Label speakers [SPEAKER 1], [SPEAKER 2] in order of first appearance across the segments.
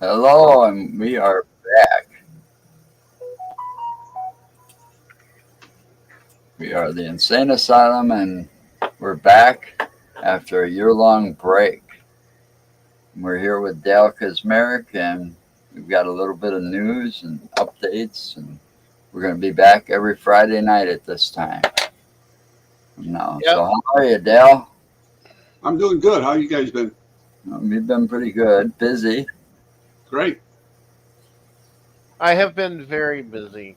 [SPEAKER 1] Hello, and we are back. We are the Insane Asylum, and we're back after a year-long break. We're here with Dale Kaczmarek, and we've got a little bit of news and updates, and we're going to be back every Friday night at this time from now.
[SPEAKER 2] Yep.
[SPEAKER 1] So, how are you, Dale?
[SPEAKER 3] I'm doing good. How you guys been?
[SPEAKER 1] We've been pretty good, busy.
[SPEAKER 3] Great.
[SPEAKER 2] I have been very busy.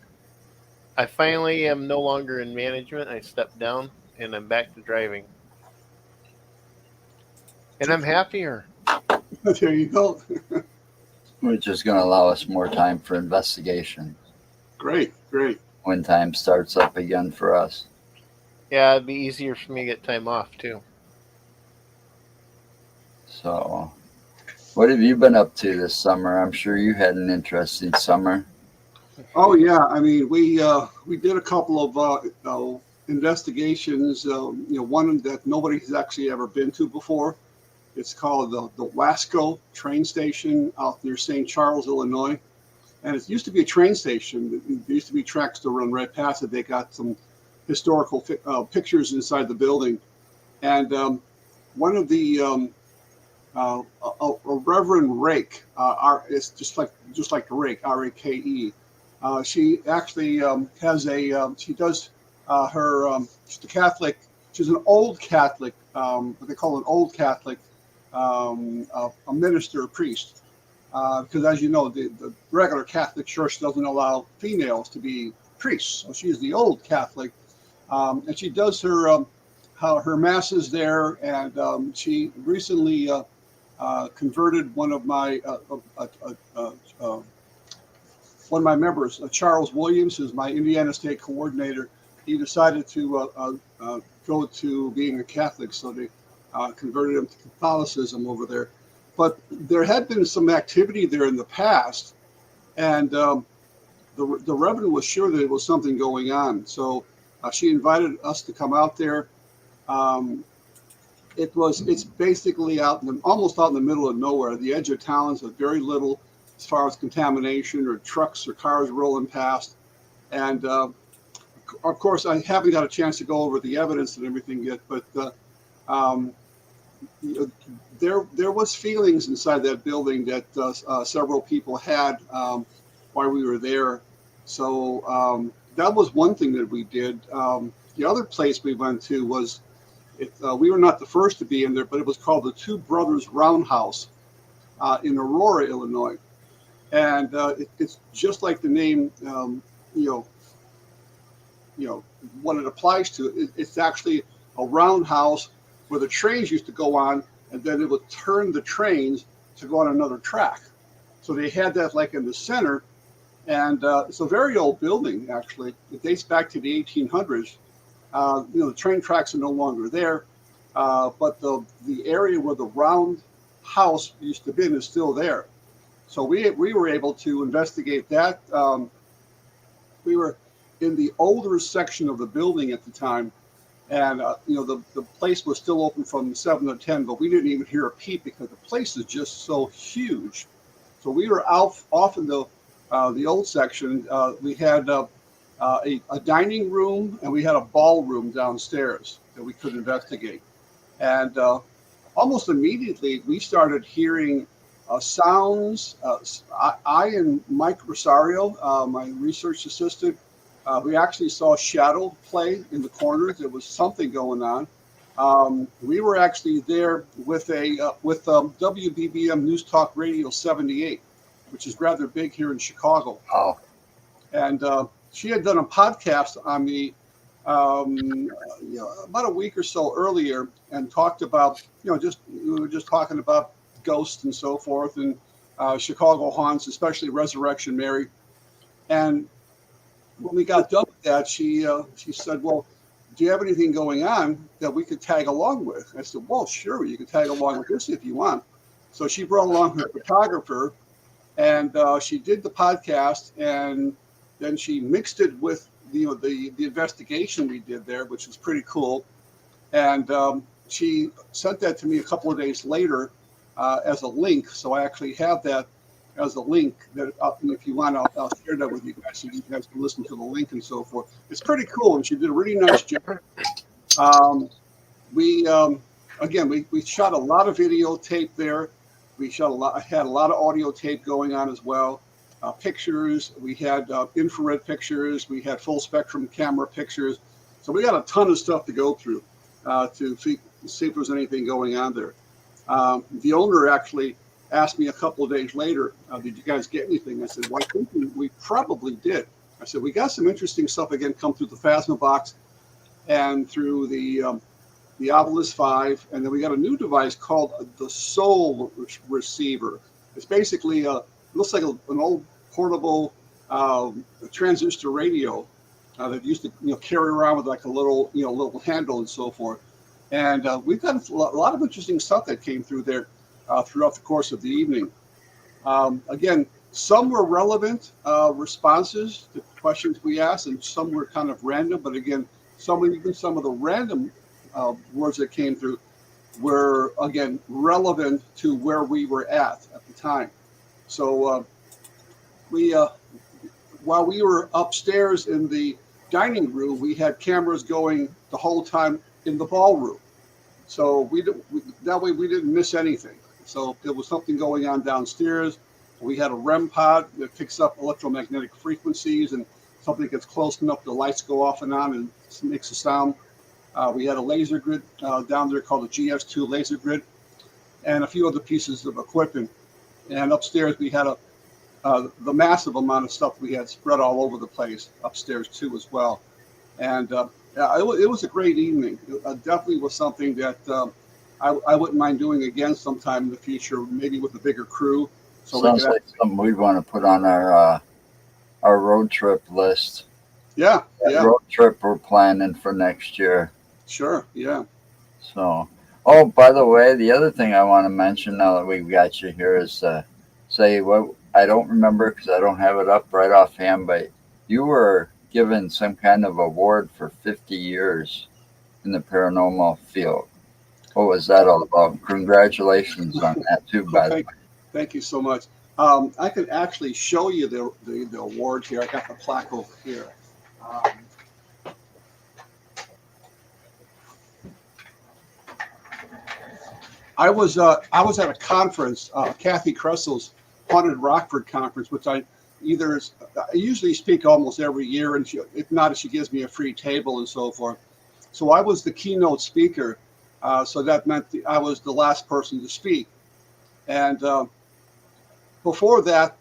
[SPEAKER 2] I finally am no longer in management. I stepped down and I'm back to driving. And I'm happier.
[SPEAKER 3] There you go.
[SPEAKER 1] Which is going to allow us more time for investigation
[SPEAKER 3] Great, great.
[SPEAKER 1] when time starts up again for us.
[SPEAKER 2] Yeah, it'd be easier for me to get time off too.
[SPEAKER 1] So, what have you been up to this summer? I'm sure you had an interesting summer.
[SPEAKER 3] Oh yeah. I mean, we did a couple of investigations. One that nobody has actually ever been to before. It's called the Wasco train station out near St. Charles, Illinois. And it used to be a train station. There used to be tracks to run right past it. They got some historical pictures inside the building, and one of the a Reverend Rake. It's just like the Rake, Rake. She actually has she does she's a Catholic. She's an old Catholic, what they call an old Catholic, a minister, a priest. Because as you know, the regular Catholic Church doesn't allow females to be priests. So she's the old Catholic, and she does her masses there. And she recently converted one of my members, Charles Williams, who's my Indiana State coordinator. He decided to go to being a Catholic, so they converted him to Catholicism over there. But there had been some activity there in the past, and the Reverend was sure that there was something going on. So she invited us to come out there. Um, it's basically almost out in the middle of nowhere. The edge of town is very little as far as contamination or trucks or cars rolling past. And of course, I haven't got a chance to go over the evidence and everything yet, but um, there was feelings inside that building that several people had while we were there. So that was one thing that we did. The other place we went to was we were not the first to be in there, but it was called the Two Brothers Roundhouse in Aurora, Illinois, and it's just like the name, you know what it applies to. It's actually a roundhouse where the trains used to go on, and then it would turn the trains to go on another track. So they had that like in the center, and it's a very old building actually. It dates back to the 1800s. The train tracks are no longer there, but the area where the round house used to be is still there. So we were able to investigate that. We were in the older section of the building at the time, and the place was still open from 7 to 10, but we didn't even hear a peep because the place is just so huge. So we were out off in the old section. We had a dining room, and we had a ballroom downstairs that we could investigate. And almost immediately, we started hearing sounds. I and Mike Rosario, my research assistant, we actually saw shadow play in the corners. There was something going on. We were actually there with WBBM News Talk Radio 78, which is rather big here in Chicago.
[SPEAKER 1] Oh,
[SPEAKER 3] And she had done a podcast on me about a week or so earlier, and talked about, we were just talking about ghosts and so forth, and Chicago haunts, especially Resurrection Mary. And when we got done with that, she said, "Well, do you have anything going on that we could tag along with?" I said, "Well, sure, you can tag along with this if you want." So she brought along her photographer, and she did the podcast, and then she mixed it with the investigation we did there, which was pretty cool. And she sent that to me a couple of days later as a link, so I actually have that. as a link that if you want, I'll share that with you guys so you guys can listen to the link and so forth. It's pretty cool, and she did a really nice job. We again, we shot a lot of videotape there. We shot had a lot of audio tape going on as well. Pictures, we had infrared pictures, we had full spectrum camera pictures. So we got a ton of stuff to go through to see if there's anything going on there. The owner actually asked me a couple of days later, did you guys get anything? I said, well, I think we probably did. I said, we got some interesting stuff again come through the Phasma box and through the Obelisk 5, and then we got a new device called the Soul Receiver. It's basically looks like an old portable transistor radio that used to carry around with like a little little handle and so forth. And we've got a lot of interesting stuff that came through there throughout the course of the evening. Again, some were relevant responses to questions we asked, and some were kind of random. But again, even some of the random words that came through were, again, relevant to where we were at the time. So while we were upstairs in the dining room, we had cameras going the whole time in the ballroom. So that way we didn't miss anything. So if there was something going on downstairs, we had a REM pod that picks up electromagnetic frequencies, and something gets close enough, the lights go off and on and makes a sound. We had a laser grid down there called a GS2 laser grid, and a few other pieces of equipment. And upstairs we had the massive amount of stuff we had spread all over the place upstairs too as well. And it was a great evening. It definitely was something that I wouldn't mind doing again sometime in the future, maybe with a bigger crew. So
[SPEAKER 1] sounds like something we'd want to put on our road trip list.
[SPEAKER 3] Yeah.
[SPEAKER 1] Road trip we're planning for next year.
[SPEAKER 3] Sure, yeah.
[SPEAKER 1] So, oh, by the way, the other thing I want to mention now that we've got you here is say what I don't remember because I don't have it up right offhand, but you were given some kind of award for 50 years in the paranormal field. What was that all about? Congratulations on that too, by the way.
[SPEAKER 3] Thank you so much. I could actually show you the award here. I got the plaque over here. I was at a conference, Kathy Kressel's Haunted Rockford conference, which I usually speak almost every year, and if not, she gives me a free table and so forth. So I was the keynote speaker, so that meant I was the last person to speak. And before that,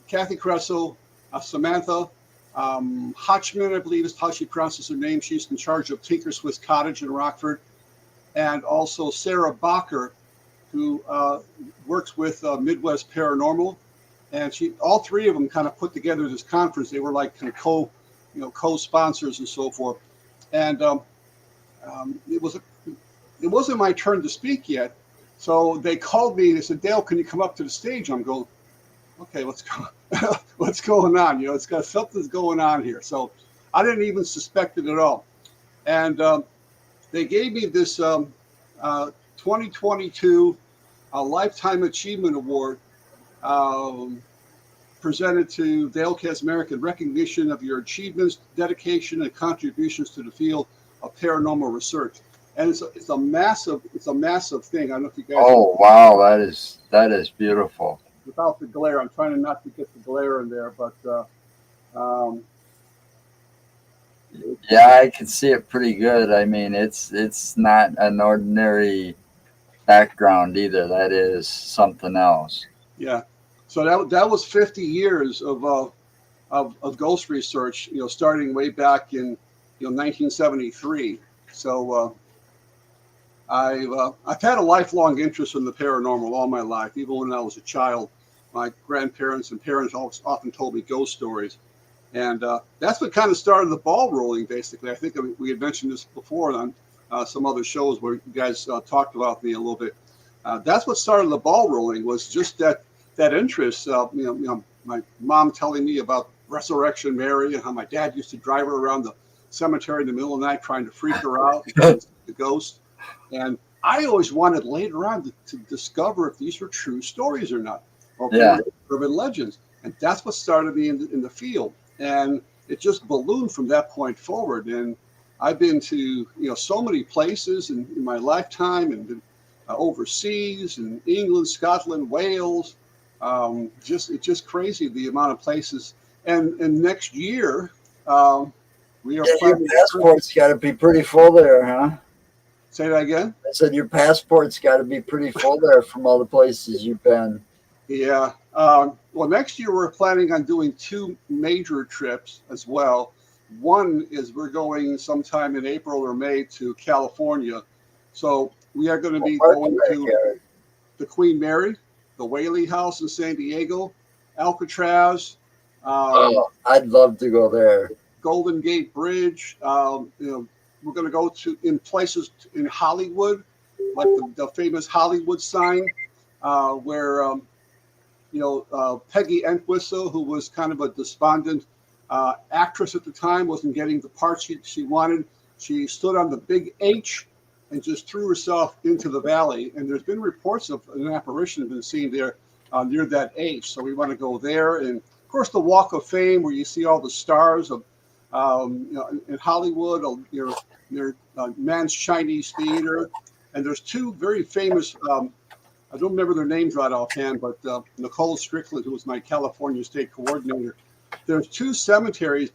[SPEAKER 3] Kathy Kressel, Samantha Hotchman, I believe is how she pronounces her name. She's in charge of Tinker Swiss Cottage in Rockford. And also Sarah Bacher, who works with Midwest Paranormal, and all three of them kind of put together this conference. They were like kind of co-sponsors and so forth. And it wasn't my turn to speak yet, so they called me and they said, "Dale, can you come up to the stage?" I'm going, "Okay, what's going on? Something's going on here." So I didn't even suspect it at all, and they gave me this 2022 Lifetime Achievement Award presented to Dale Kaczmarek in recognition of your achievements, dedication, and contributions to the field of paranormal research. And it's a massive thing. I don't know if you guys.
[SPEAKER 1] Oh wow, that is beautiful.
[SPEAKER 3] Without the glare, I'm trying not to get the glare in there, but.
[SPEAKER 1] Yeah, I can see it pretty good. I mean, it's not an ordinary background either. That is something else.
[SPEAKER 3] Yeah. So that was 50 years of ghost research, starting way back in 1973. So I've had a lifelong interest in the paranormal all my life. Even when I was a child, my grandparents and parents often told me ghost stories. And that's what kind of started the ball rolling, basically. I think we had mentioned this before on some other shows where you guys talked about me a little bit. That's what started the ball rolling, was just that interest. My mom telling me about Resurrection Mary and how my dad used to drive her around the cemetery in the middle of the night trying to freak her out because the ghost. And I always wanted later on to discover if these were true stories or not.
[SPEAKER 1] Yeah.
[SPEAKER 3] urban legends, and that's what started me in the field, and it just ballooned from that point forward. And I've been to so many places in my lifetime, and been overseas in England, Scotland, Wales. It's just crazy the amount of places. And next year, we are
[SPEAKER 1] Yeah, your
[SPEAKER 3] planning.
[SPEAKER 1] passport's got to be pretty full there, huh?
[SPEAKER 3] Say that again.
[SPEAKER 1] I said your passport's got to be pretty full there from all the places you've been.
[SPEAKER 3] Yeah. Well, next year we're planning on doing two major trips as well. One is we're going sometime in April or May to California. So we are going to be going to the Queen Mary, the Whaley House in San Diego, Alcatraz,
[SPEAKER 1] Oh, I'd love to go there.
[SPEAKER 3] Golden Gate Bridge. We're going to go to in places in Hollywood, like the famous Hollywood sign, where Peggy Entwistle, who was kind of a despondent actress at the time, wasn't getting the part she wanted. She stood on the big H and just threw herself into the valley. And there's been reports of an apparition been seen there near that H. So we want to go there. And of course, the Walk of Fame, where you see all the stars of in Hollywood, near Mann's Chinese Theater. And there's two very famous I don't remember their names right offhand, but Nicole Strickland, who was my California state coordinator, there's two cemeteries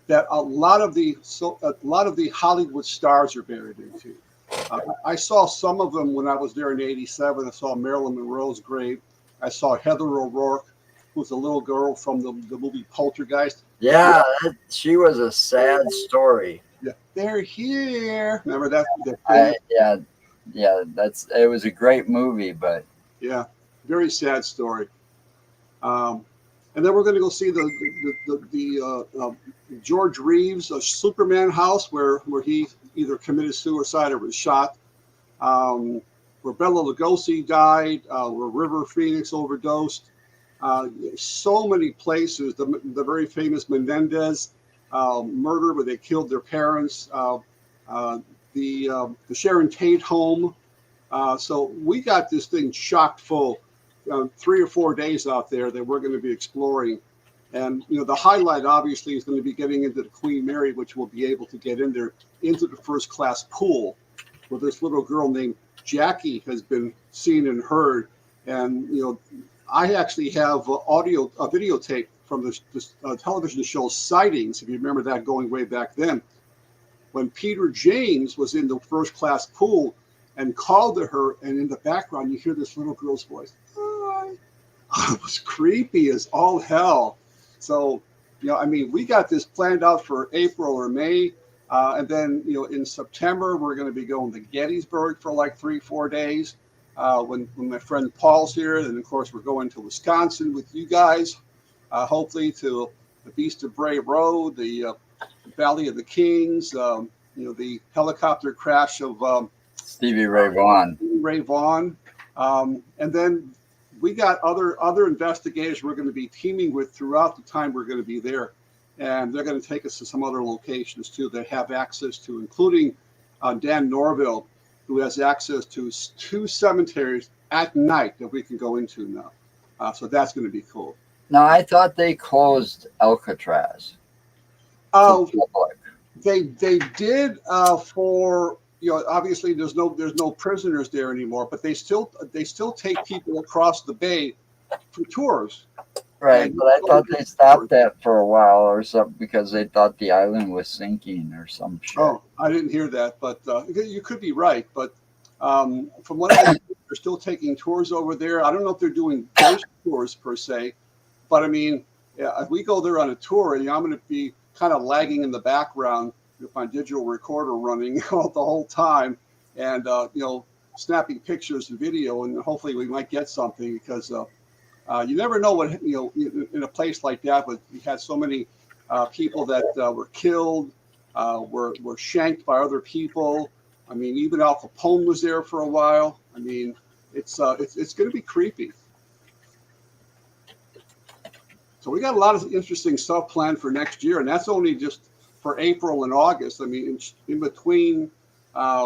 [SPEAKER 3] that a lot of the Hollywood stars are buried into. I saw some of them when I was there in '87. I saw Marilyn Monroe's grave. I saw Heather O'Rourke, who was a little girl from the movie Poltergeist.
[SPEAKER 1] Yeah, she was a sad story.
[SPEAKER 3] Yeah, they're here. Remember that?
[SPEAKER 1] Yeah, it was a great movie, but
[SPEAKER 3] yeah, very sad story. And then we're going to go see the George Reeves Superman house where he either committed suicide or was shot. Where Bela Lugosi died, where River Phoenix overdosed. So many places. The very famous Menendez murder where they killed their parents. The Sharon Tate home. So we got this thing chock full, 3 or 4 days out there that we're going to be exploring. And, the highlight obviously is going to be getting into the Queen Mary, which we'll be able to get in there into the first class pool where this little girl named Jackie has been seen and heard. And, I actually have a videotape from the television show Sightings, if you remember that going way back then, when Peter James was in the first class pool and called to her, and in the background you hear this little girl's voice. Hi. It was creepy as all hell. So, we got this planned out for April or May, and then in September we're going to be going to Gettysburg for like 3-4 days. When my friend Paul's here, and of course we're going to Wisconsin with you guys, hopefully to the Beast of Bray Road, the Valley of the Kings, the helicopter crash of
[SPEAKER 1] Stevie Ray
[SPEAKER 3] Vaughan. And then we got other investigators we're going to be teaming with throughout the time we're going to be there. And they're going to take us to some other locations too that have access to, including Dan Norville, who has access to 2 cemeteries at night that we can go into now. So that's going to be cool.
[SPEAKER 1] Now, I thought they closed Alcatraz.
[SPEAKER 3] Oh, they did for obviously there's no prisoners there anymore, but they still take people across the bay for tours.
[SPEAKER 1] Right, but I thought they stopped that for a while or something because they thought the island was sinking or some shit.
[SPEAKER 3] Oh, I didn't hear that, but you could be right. But from what I know, they're still taking tours over there. I don't know if they're doing ghost tours per se, but if we go there on a tour, and I'm going to be kind of lagging in the background with my digital recorder running the whole time, and snapping pictures and video, and hopefully we might get something because you never know what in a place like that. But we had so many people that were killed, were shanked by other people. Even Al Capone was there for a while. It's going to be creepy. So we got a lot of interesting stuff planned for next year, and that's only just for April and August. In between,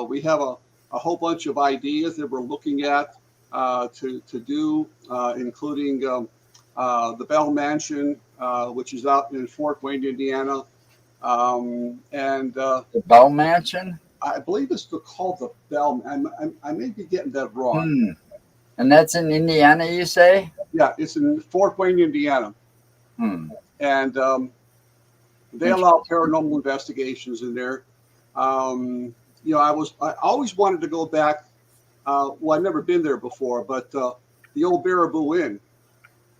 [SPEAKER 3] we have a whole bunch of ideas that we're looking at. to do, including the Bell Mansion, which is out in Fort Wayne, Indiana, and
[SPEAKER 1] The Bell Mansion?
[SPEAKER 3] I believe it's called the Bell. I may be getting that wrong.
[SPEAKER 1] Hmm. And that's in Indiana, you say?
[SPEAKER 3] Yeah, it's in Fort Wayne, Indiana,
[SPEAKER 1] Hmm.
[SPEAKER 3] and they allow paranormal investigations in there. I always wanted to go back. Well, I've never been there before, but the old Baraboo Inn.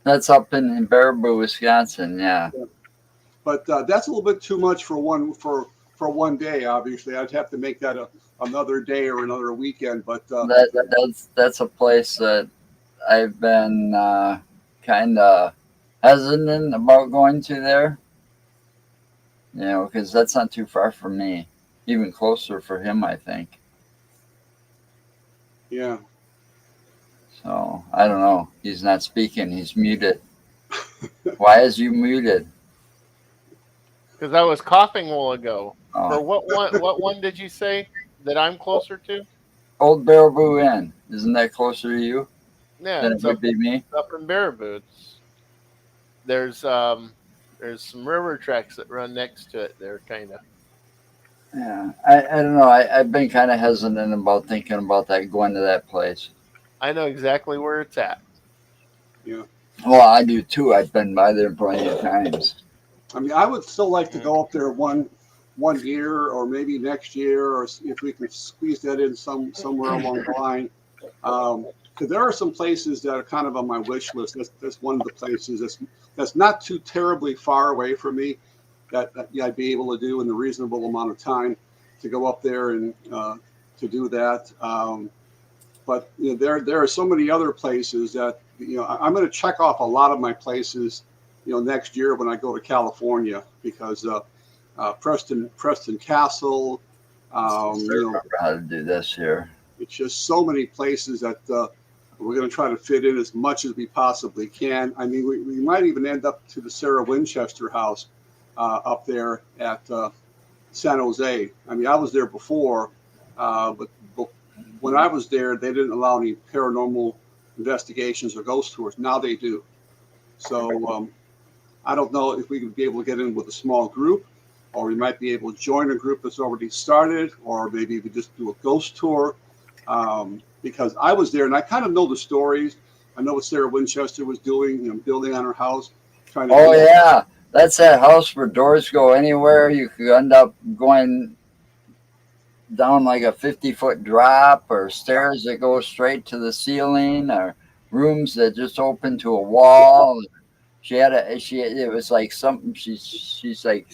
[SPEAKER 1] That's up in Baraboo, Wisconsin. Yeah.
[SPEAKER 3] But that's a little bit too much for one day. Obviously, I'd have to make that another day or another weekend. But
[SPEAKER 1] That's a place that I've been kind of hesitant about going to there. Because that's not too far from me. Even closer for him, I think.
[SPEAKER 3] yeah,
[SPEAKER 1] So I don't know. He's not speaking. He's muted. Why is you muted?
[SPEAKER 2] Because I was coughing a while ago.
[SPEAKER 1] Oh.
[SPEAKER 2] For what one? What one did you say that I'm closer to?
[SPEAKER 1] Old Baraboo Inn. Isn't that closer to you
[SPEAKER 2] Yeah,
[SPEAKER 1] than it
[SPEAKER 2] it's
[SPEAKER 1] would be me?
[SPEAKER 2] up in Baraboo. There's some river tracks that run next to it. They're kind of.
[SPEAKER 1] Yeah. I don't know. I've been kind of hesitant about thinking about that, going to that place.
[SPEAKER 2] I know exactly where it's at.
[SPEAKER 3] yeah.
[SPEAKER 1] Well, I do too. I've been by there plenty of times.
[SPEAKER 3] I mean, I would still like to go up there one year, or maybe next year, or if we can squeeze that in somewhere along the line. Because there are some places that are kind of on my wish list. That's one of the places that's not too terribly far away from me that I'd be able to do in a reasonable amount of time to go up there and to do that. But there are so many other places that I'm going to check off a lot of my places next year when I go to California, because Preston Castle.
[SPEAKER 1] I remember how to do this here.
[SPEAKER 3] It's just so many places that we're going to try to fit in as much as we possibly can. I mean, we might even end up to the Sarah Winchester house up there at San Jose. I mean, I was there before, but when I was there, they didn't allow any paranormal investigations or ghost tours. Now they do. So I don't know if we could be able to get in with a small group, or we might be able to join a group that's already started, or maybe we just do a ghost tour. Because I was there and I kind of know the stories. I know what Sarah Winchester was doing, building on her house.
[SPEAKER 1] Yeah. That's that house where doors go anywhere. You could end up going down like a 50-foot drop, or stairs that go straight to the ceiling, or rooms that just open to a wall. It was like something she's like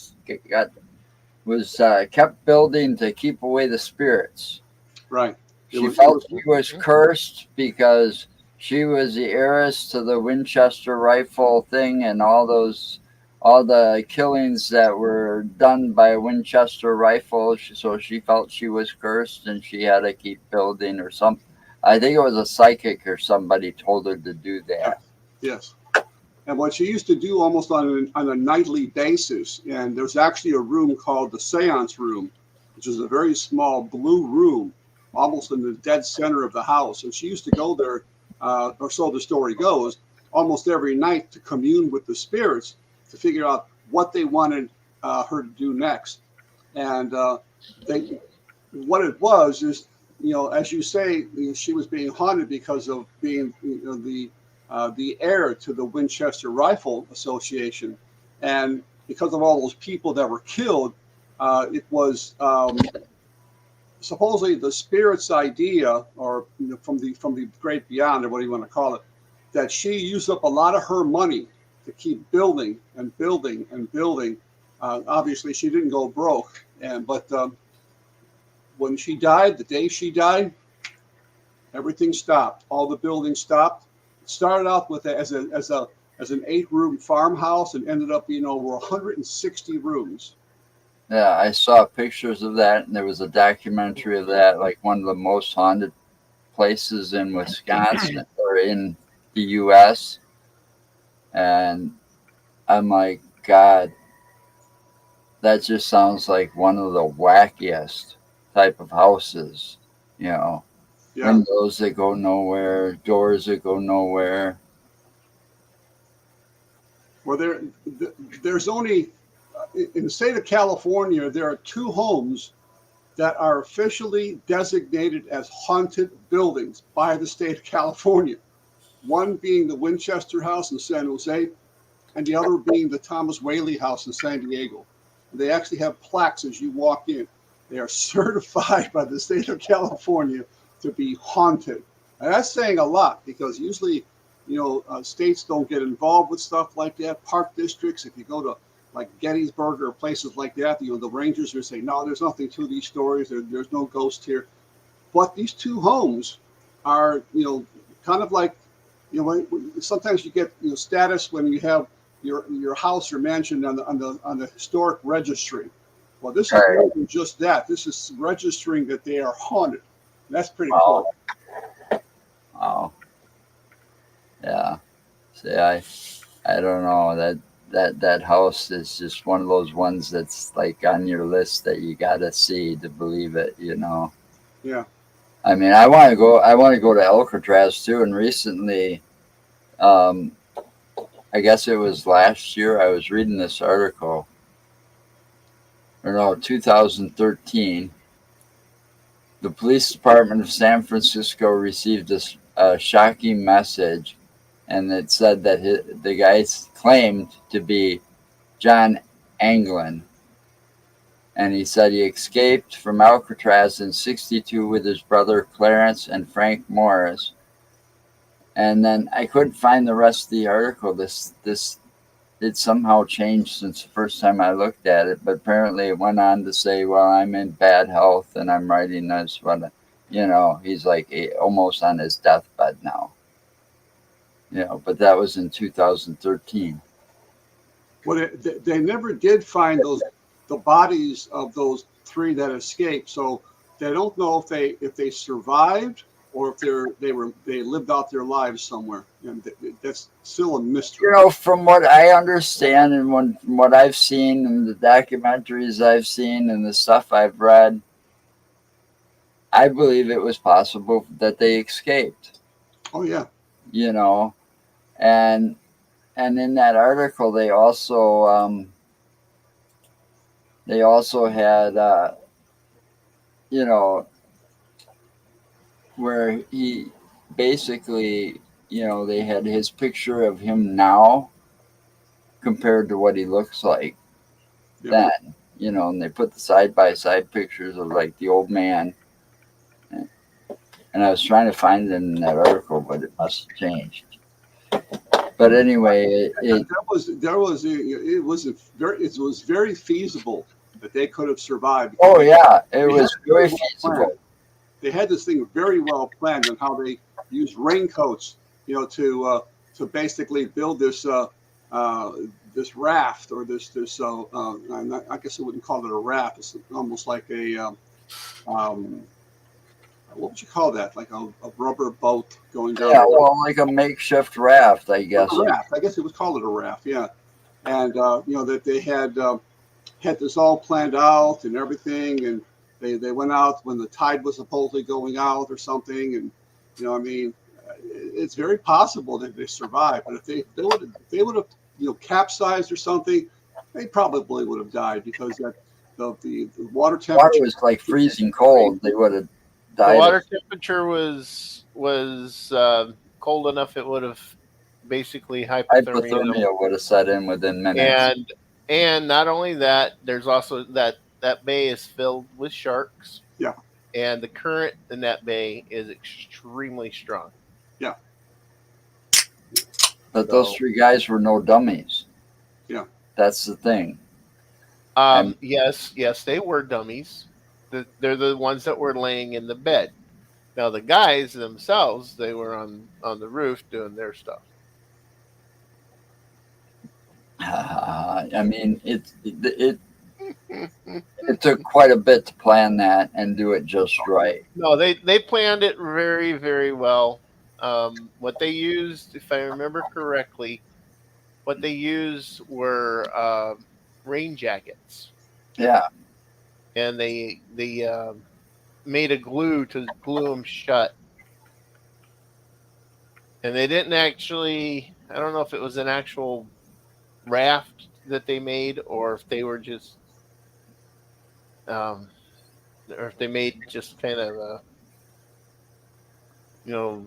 [SPEAKER 1] kept building to keep away the spirits.
[SPEAKER 3] Right.
[SPEAKER 1] She felt she was cursed because she was the heiress to the Winchester rifle thing and all the killings that were done by a Winchester rifle. So she felt she was cursed and she had to keep building or something. I think it was a psychic or somebody told her to do that.
[SPEAKER 3] Yes. And what she used to do almost on a nightly basis, and there's actually a room called the Seance Room, which is a very small blue room, almost in the dead center of the house. And she used to go there, or so the story goes, almost every night to commune with the spirits to figure out what they wanted her to do next. And what it was is, as you say, she was being haunted because of being the heir to the Winchester Rifle Association. And because of all those people that were killed, it was supposedly the spirit's idea, or from the great beyond, or what do you want to call it, that she used up a lot of her money to keep building and building and building. Obviously, she didn't go broke, but when she died, the day she died, everything stopped. All the buildings stopped. It started out with as an 8-room farmhouse and ended up being over 160 rooms.
[SPEAKER 1] Yeah, I saw pictures of that, and there was a documentary of that, like one of the most haunted places in Wisconsin or in the U.S. And I'm like, God, that just sounds like one of the wackiest type of houses,
[SPEAKER 3] Yeah.
[SPEAKER 1] windows that go nowhere, doors that go nowhere.
[SPEAKER 3] Well, there's only in the state of California there are two homes that are officially designated as haunted buildings by the state of California. One being the Winchester House in San Jose, and the other being the Thomas Whaley House in San Diego. They actually have plaques as you walk in. They are certified by the state of California to be haunted. And that's saying a lot because usually, states don't get involved with stuff like that. Park districts, if you go to like Gettysburg or places like that, the rangers are saying, no, there's nothing to these stories. There's no ghost here. But these two homes are, kind of like, sometimes you get status when you have your house or mansion on the historic registry. Well, this is
[SPEAKER 1] Right.
[SPEAKER 3] more than just that. This is registering that they are haunted. And that's pretty
[SPEAKER 1] Wow.
[SPEAKER 3] cool.
[SPEAKER 1] Wow. Yeah. See, I don't know that house is just one of those ones that's like on your list that you gotta see to believe it.
[SPEAKER 3] Yeah.
[SPEAKER 1] I mean, I want to go. I want to go to Alcatraz too. And recently, um, I guess it was last year. I was reading this article, or no, 2013. The police department of San Francisco received a shocking message, and it said that the guy claimed to be John Anglin, and he said he escaped from Alcatraz in '62 with his brother Clarence and Frank Morris. And then I couldn't find the rest of the article. This it somehow changed since the first time I looked at it, but apparently it went on to say, "Well, I'm in bad health and I'm writing this." But he's like almost on his deathbed now. But that was in 2013.
[SPEAKER 3] Well, they never did find the bodies of those three that escaped. So they don't know if they survived or if they lived out their lives somewhere. And that's still a mystery.
[SPEAKER 1] From what I understand and from what I've seen and the documentaries I've seen and the stuff I've read, I believe it was possible that they escaped.
[SPEAKER 3] Oh yeah.
[SPEAKER 1] You know, and in that article they also had you know where he basically they had his picture of him now compared to what he looks like
[SPEAKER 3] Yeah.
[SPEAKER 1] then, and they put the side by side pictures of like the old man, and I was trying to find it in that article, but it must have changed. But anyway,
[SPEAKER 3] it was very feasible that they could have survived.
[SPEAKER 1] Oh yeah, it was very feasible.
[SPEAKER 3] They had this thing very well planned on how they used raincoats, to basically build this this raft or this I guess I wouldn't call it a raft. It's almost like a what would you call that? Like a rubber boat going down.
[SPEAKER 1] Yeah, well, like a makeshift raft, I guess.
[SPEAKER 3] A raft. I guess it was called it a raft. Yeah, and that they had this all planned out and everything, and they went out when the tide was supposedly going out or something, and it's very possible that they survived. But if they would have capsized or something, they probably would have died because the water temperature
[SPEAKER 1] was like freezing cold. They would have died.
[SPEAKER 2] The water temperature was cold enough it would have basically
[SPEAKER 1] hypothermia would have set in within minutes.
[SPEAKER 2] And not only that, there's also that bay is filled with sharks.
[SPEAKER 3] Yeah.
[SPEAKER 2] And the current in that bay is extremely strong.
[SPEAKER 3] Yeah.
[SPEAKER 1] But those three guys were no dummies.
[SPEAKER 3] Yeah.
[SPEAKER 1] That's the thing.
[SPEAKER 2] Yes, they were dummies. They're the ones that were laying in the bed. Now the guys themselves, they were on the roof doing their stuff.
[SPEAKER 1] I mean, it took quite a bit to plan that and do it just right.
[SPEAKER 2] No, they planned it very, very well. What they used, if I remember correctly, were rain jackets.
[SPEAKER 1] Yeah.
[SPEAKER 2] And they made a glue to glue them shut And they didn't actually. I don't know if it was an actual raft that they made, or if they were just, or if they made just kind of a, you know,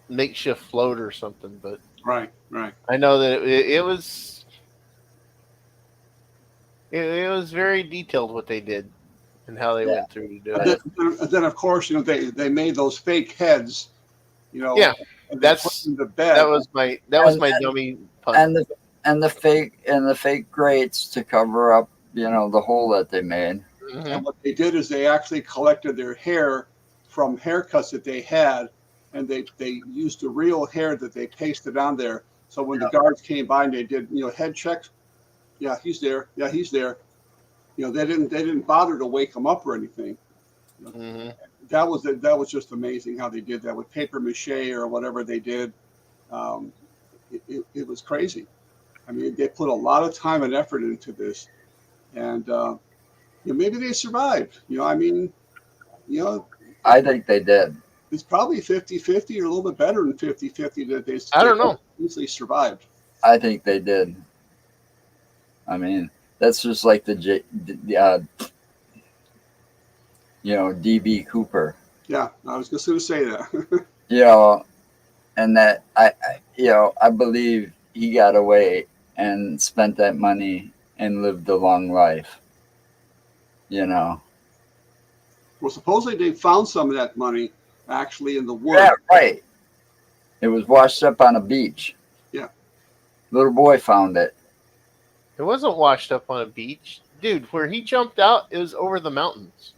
[SPEAKER 2] makeshift float or something. But
[SPEAKER 3] Right.
[SPEAKER 2] I know that it was very detailed what they did and how they
[SPEAKER 1] Yeah.
[SPEAKER 2] went through to do
[SPEAKER 3] And
[SPEAKER 2] it.
[SPEAKER 3] then of course, they made those fake heads,
[SPEAKER 2] Yeah,
[SPEAKER 3] and they put them to
[SPEAKER 2] that
[SPEAKER 3] bed.
[SPEAKER 2] was my
[SPEAKER 1] And,
[SPEAKER 2] dummy pun.
[SPEAKER 1] and the fake grates to cover up, the hole that they made.
[SPEAKER 2] Mm-hmm.
[SPEAKER 3] And what they did is they actually collected their hair from haircuts that they had, and they used the real hair that they pasted on there. So when the guards came by and they did head checks, yeah, he's there. Yeah, he's there. They didn't bother to wake him up or anything.
[SPEAKER 2] Mm-hmm.
[SPEAKER 3] That was just amazing how they did that with paper mache or whatever they did. Um, it was crazy. I mean, they put a lot of time and effort into this, and maybe they survived. I mean,
[SPEAKER 1] I think they did.
[SPEAKER 3] it's probably 50-50 or a little bit better than 50-50 that they
[SPEAKER 2] I don't know.
[SPEAKER 3] easily survived.
[SPEAKER 1] I think they did. I mean, that's just like the DB Cooper.
[SPEAKER 3] Yeah, I was just going to say that.
[SPEAKER 1] And that I believe he got away and spent that money and lived a long life.
[SPEAKER 3] Well, supposedly they found some of that money actually in the woods.
[SPEAKER 1] Yeah, right. It was washed up on a beach.
[SPEAKER 3] Yeah.
[SPEAKER 1] Little boy found it.
[SPEAKER 2] It wasn't washed up on a beach, dude. Where he jumped out, it was over the mountains.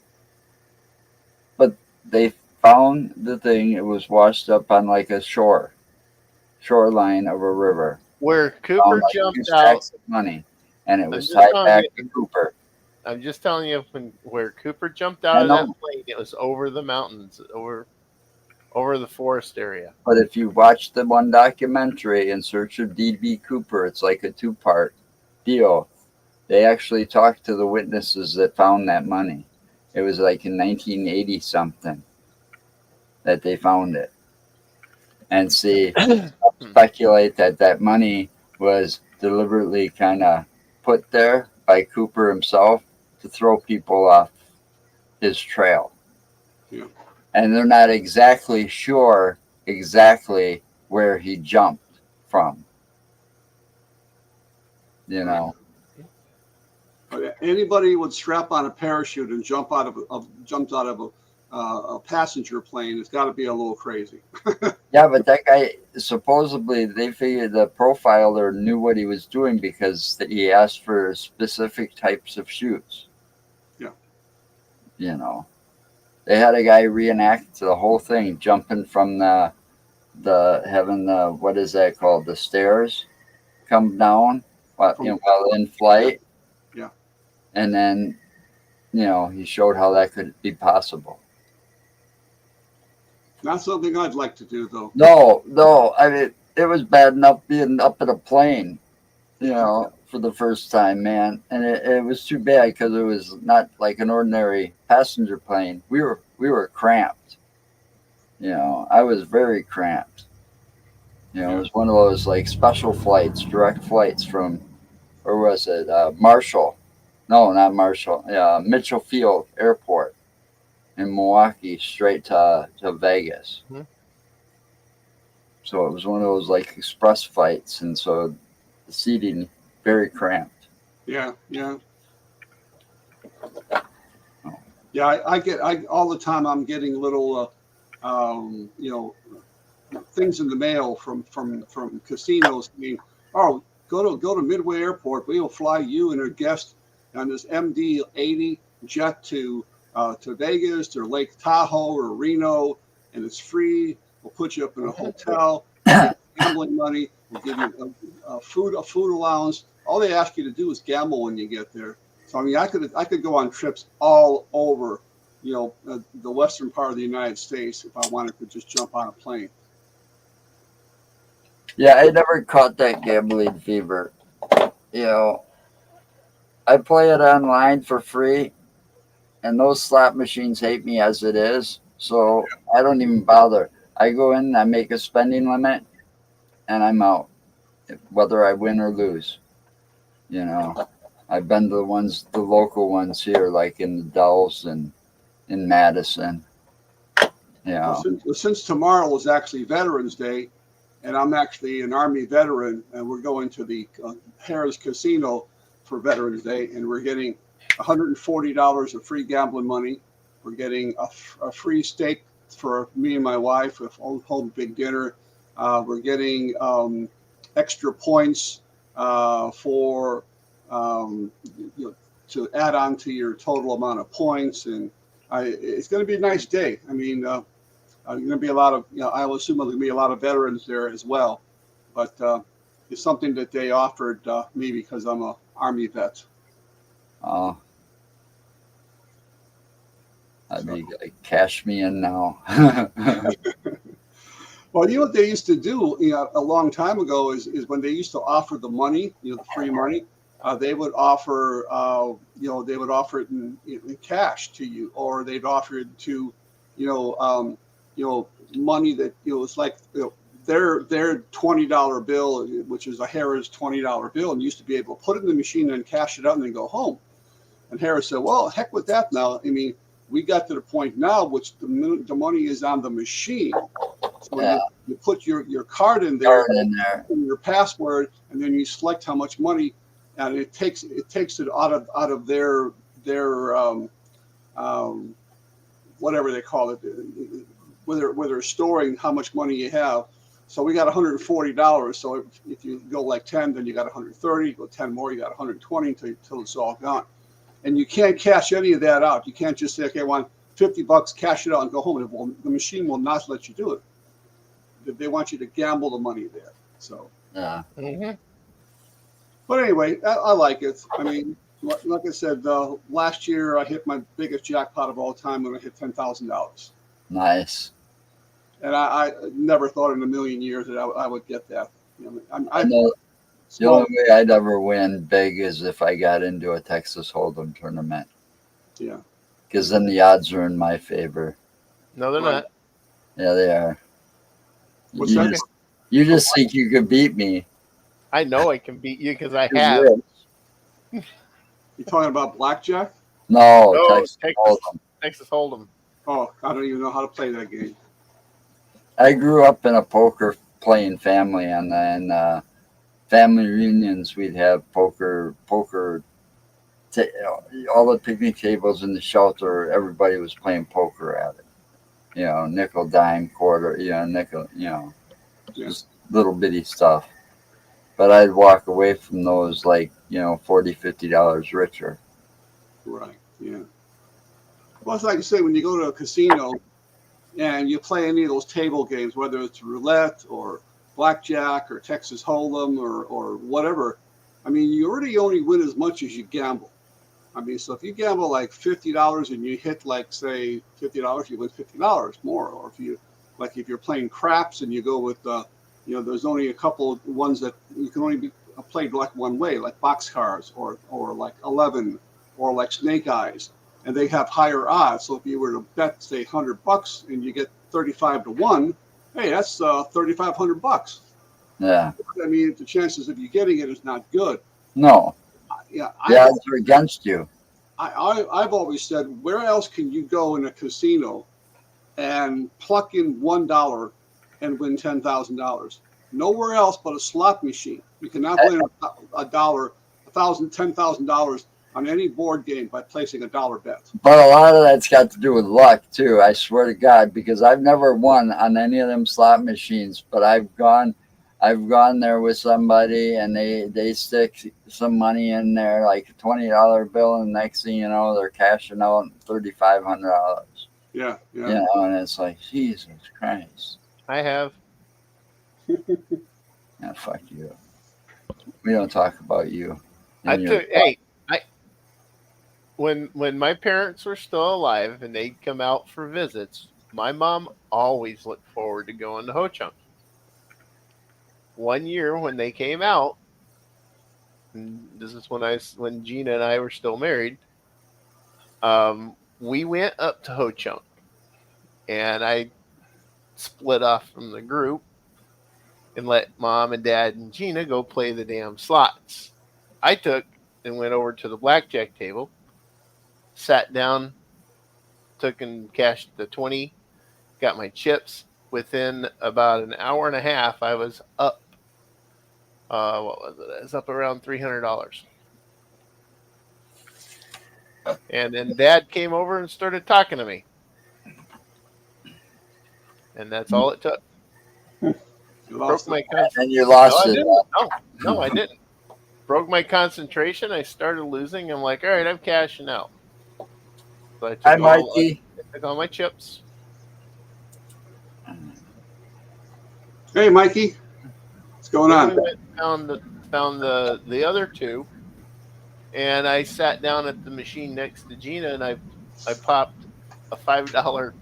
[SPEAKER 1] But they found the thing. It was washed up on like a shoreline of a river.
[SPEAKER 2] Where Cooper jumped out,
[SPEAKER 1] of money, and it was tied back to Cooper.
[SPEAKER 2] I'm just telling you, where Cooper jumped out of that plane, it was over the mountains, over the forest area.
[SPEAKER 1] But if you watch the one documentary, In Search of D.B. Cooper, it's like a 2-part deal. They actually talked to the witnesses that found that money. It was like in 1980 something that they found it. And speculate that money was deliberately kind of put there by Cooper himself to throw people off his trail.
[SPEAKER 3] Yeah.
[SPEAKER 1] And they're not exactly sure where he jumped from.
[SPEAKER 3] But anybody would strap on a parachute and jump out of a passenger plane. It's got to be a little crazy.
[SPEAKER 1] Yeah, but that guy, supposedly they figured the profiler knew what he was doing because he asked for specific types of chutes.
[SPEAKER 3] Yeah.
[SPEAKER 1] They had a guy reenact the whole thing, jumping from having the, what is that called? The stairs come down while in flight.
[SPEAKER 3] Yeah.
[SPEAKER 1] And then, he showed how that could be possible.
[SPEAKER 3] Not something I'd like to do, though.
[SPEAKER 1] No. I mean, it was bad enough being up in a plane, for the first time, man. And it was too bad because it was not like an ordinary passenger plane. We were cramped. I was very cramped. It was one of those like special flights, direct flights from, where was it? Marshall. No, not Marshall. Mitchell Field Airport in Milwaukee, straight to Vegas.
[SPEAKER 2] Mm-hmm.
[SPEAKER 1] So it was one of those like express flights, and so the seating very cramped.
[SPEAKER 3] Yeah. I all the time I'm getting little things in the mail from casinos saying, "Oh, go to Midway Airport. We will fly you and your guest on this MD-80 jet to Vegas or Lake Tahoe or Reno, and it's free. We'll put you up in a hotel, gambling money. We'll give you a food allowance. All they ask you to do is gamble when you get there." So I mean, I could go on trips all over, the western part of the United States if I wanted to just jump on a plane.
[SPEAKER 1] Yeah, I never caught that gambling fever. I play it online for free, and those slot machines hate me as it is, so I don't even bother. I go in, I make a spending limit, and I'm out, whether I win or lose. You know, I've been to the local ones here, like in the Dells and in Madison. You know,
[SPEAKER 3] since tomorrow is actually Veterans Day, and I'm actually an Army veteran, and we're going to the Harrah's Casino for Veterans Day, and we're getting $140 of free gambling money. We're getting a free steak for me and my wife, a home big dinner. We're getting extra points for to add on to your total amount of points, and it's going to be a nice day. I mean, there's going to be a lot of, I will assume there's going to be a lot of veterans there as well, but it's something that they offered me because I'm a Army vet.
[SPEAKER 1] oh, I'd be like, cash me in now.
[SPEAKER 3] Well, what they used to do, a long time ago is when they used to offer the money, the free money, they would offer, they would offer it in cash to you, or they'd offer it to, money that it's like their $20 bill, which is a Harrah's $20 bill, and you used to be able to put it in the machine and cash it out and then go home. And Harrah said, "Well, heck with that now. I mean, we got to the point now, which the money is on the machine." So you put your card in there, and your password, and then you select how much money, and it takes it out of their whatever they call it, where they're storing how much money you have. So we got $140. So if you go like 10, then you got 130. You go 10 more, you got 120 until it's all gone. And you can't cash any of that out. You can't just say, "Okay, I want $50, cash it out and go home." The machine will not let you do it. They want you to gamble the money there. So,
[SPEAKER 1] yeah.
[SPEAKER 2] Mm-hmm.
[SPEAKER 3] But anyway, I like it. I mean, like I said, last year I hit my biggest jackpot of all time when I hit $10,000.
[SPEAKER 1] Nice.
[SPEAKER 3] And I never thought in a million years that I would get that.
[SPEAKER 1] I know the only way I'd ever win big is if I got into a Texas Hold'em tournament.
[SPEAKER 3] Yeah.
[SPEAKER 1] Because then the odds are in my favor.
[SPEAKER 2] No, they're not.
[SPEAKER 1] Yeah, they are.
[SPEAKER 3] What's that?
[SPEAKER 1] You just think you could beat me.
[SPEAKER 2] I know I can beat you because I have.
[SPEAKER 3] You talking about blackjack?
[SPEAKER 1] No,
[SPEAKER 2] No,
[SPEAKER 1] Texas Hold'em.
[SPEAKER 2] Texas Hold'em.
[SPEAKER 3] Oh, I don't even know how to play that game.
[SPEAKER 1] I grew up in a poker playing family, and family reunions we'd have poker. All the picnic tables in the shelter, everybody was playing poker at it. Nickel, dime, quarter. Nickel. Just little bitty stuff. But I'd walk away from those like $40, $50 richer.
[SPEAKER 3] Right. Yeah. Well, it's like you say, when you go to a casino and you play any of those table games, whether it's roulette or blackjack or Texas Hold'em or whatever, I mean, you already only win as much as you gamble. I mean, so if you gamble like $50 and you hit like, say, $50, you win $50 more. Or if you're playing craps and you go with, there's only a couple of ones that you can only be played like one way, like boxcars or like 11 or like snake eyes, and they have higher odds. So if you were to bet, say, $100 and you get 35-1, hey, that's $3,500.
[SPEAKER 1] Yeah.
[SPEAKER 3] I mean, the chances of you getting it is not good.
[SPEAKER 1] No.
[SPEAKER 3] Yeah,
[SPEAKER 1] the odds are against you.
[SPEAKER 3] I've always said, where else can you go in a casino and pluck in $1 and win $10,000? Nowhere else but a slot machine. You cannot win $10,000 on any board game by placing a dollar bet.
[SPEAKER 1] But a lot of that's got to do with luck too. I swear to God, because I've never won on any of them slot machines, but I've gone there with somebody and they stick some money in there, like a $20 bill, and next thing you know, they're cashing out $3,500.
[SPEAKER 3] Yeah.
[SPEAKER 1] And it's like, Jesus Christ.
[SPEAKER 2] I have.
[SPEAKER 1] Yeah, fuck you. We don't talk about you.
[SPEAKER 2] When my parents were still alive and they'd come out for visits, my mom always looked forward to going to Ho Chunk. One year when they came out, and this is when Gina and I were still married, we went up to Ho Chunk, and I split off from the group, and let Mom and Dad and Gina go play the damn slots. I took and went over to the blackjack table, sat down, took and cashed the 20, got my chips. Within about an hour and a half, I was up. What was it? I was up around $300. And then Dad came over and started talking to me. And that's all it took. Broke my concentration.
[SPEAKER 1] And you lost it.
[SPEAKER 2] No, I didn't. Broke my concentration. I started losing. I'm like, all right, I'm cashing out. So I
[SPEAKER 1] Hi,
[SPEAKER 2] took
[SPEAKER 1] Mikey.
[SPEAKER 2] all my chips.
[SPEAKER 3] Hey, Mikey. What's going on?
[SPEAKER 2] We went and found the other two, and I sat down at the machine next to Gina, and I popped a $5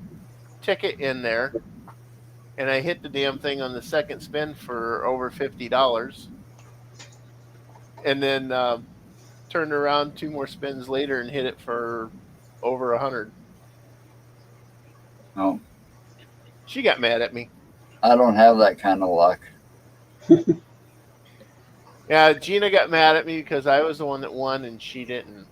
[SPEAKER 2] ticket in there, and I hit the damn thing on the second spin for over $50, and then turned around 2 more spins later and hit it for over 100.
[SPEAKER 1] Oh,
[SPEAKER 2] She got mad at me.
[SPEAKER 1] I don't have that kind of luck.
[SPEAKER 2] Yeah, Gina got mad at me because I was the one that won and she didn't.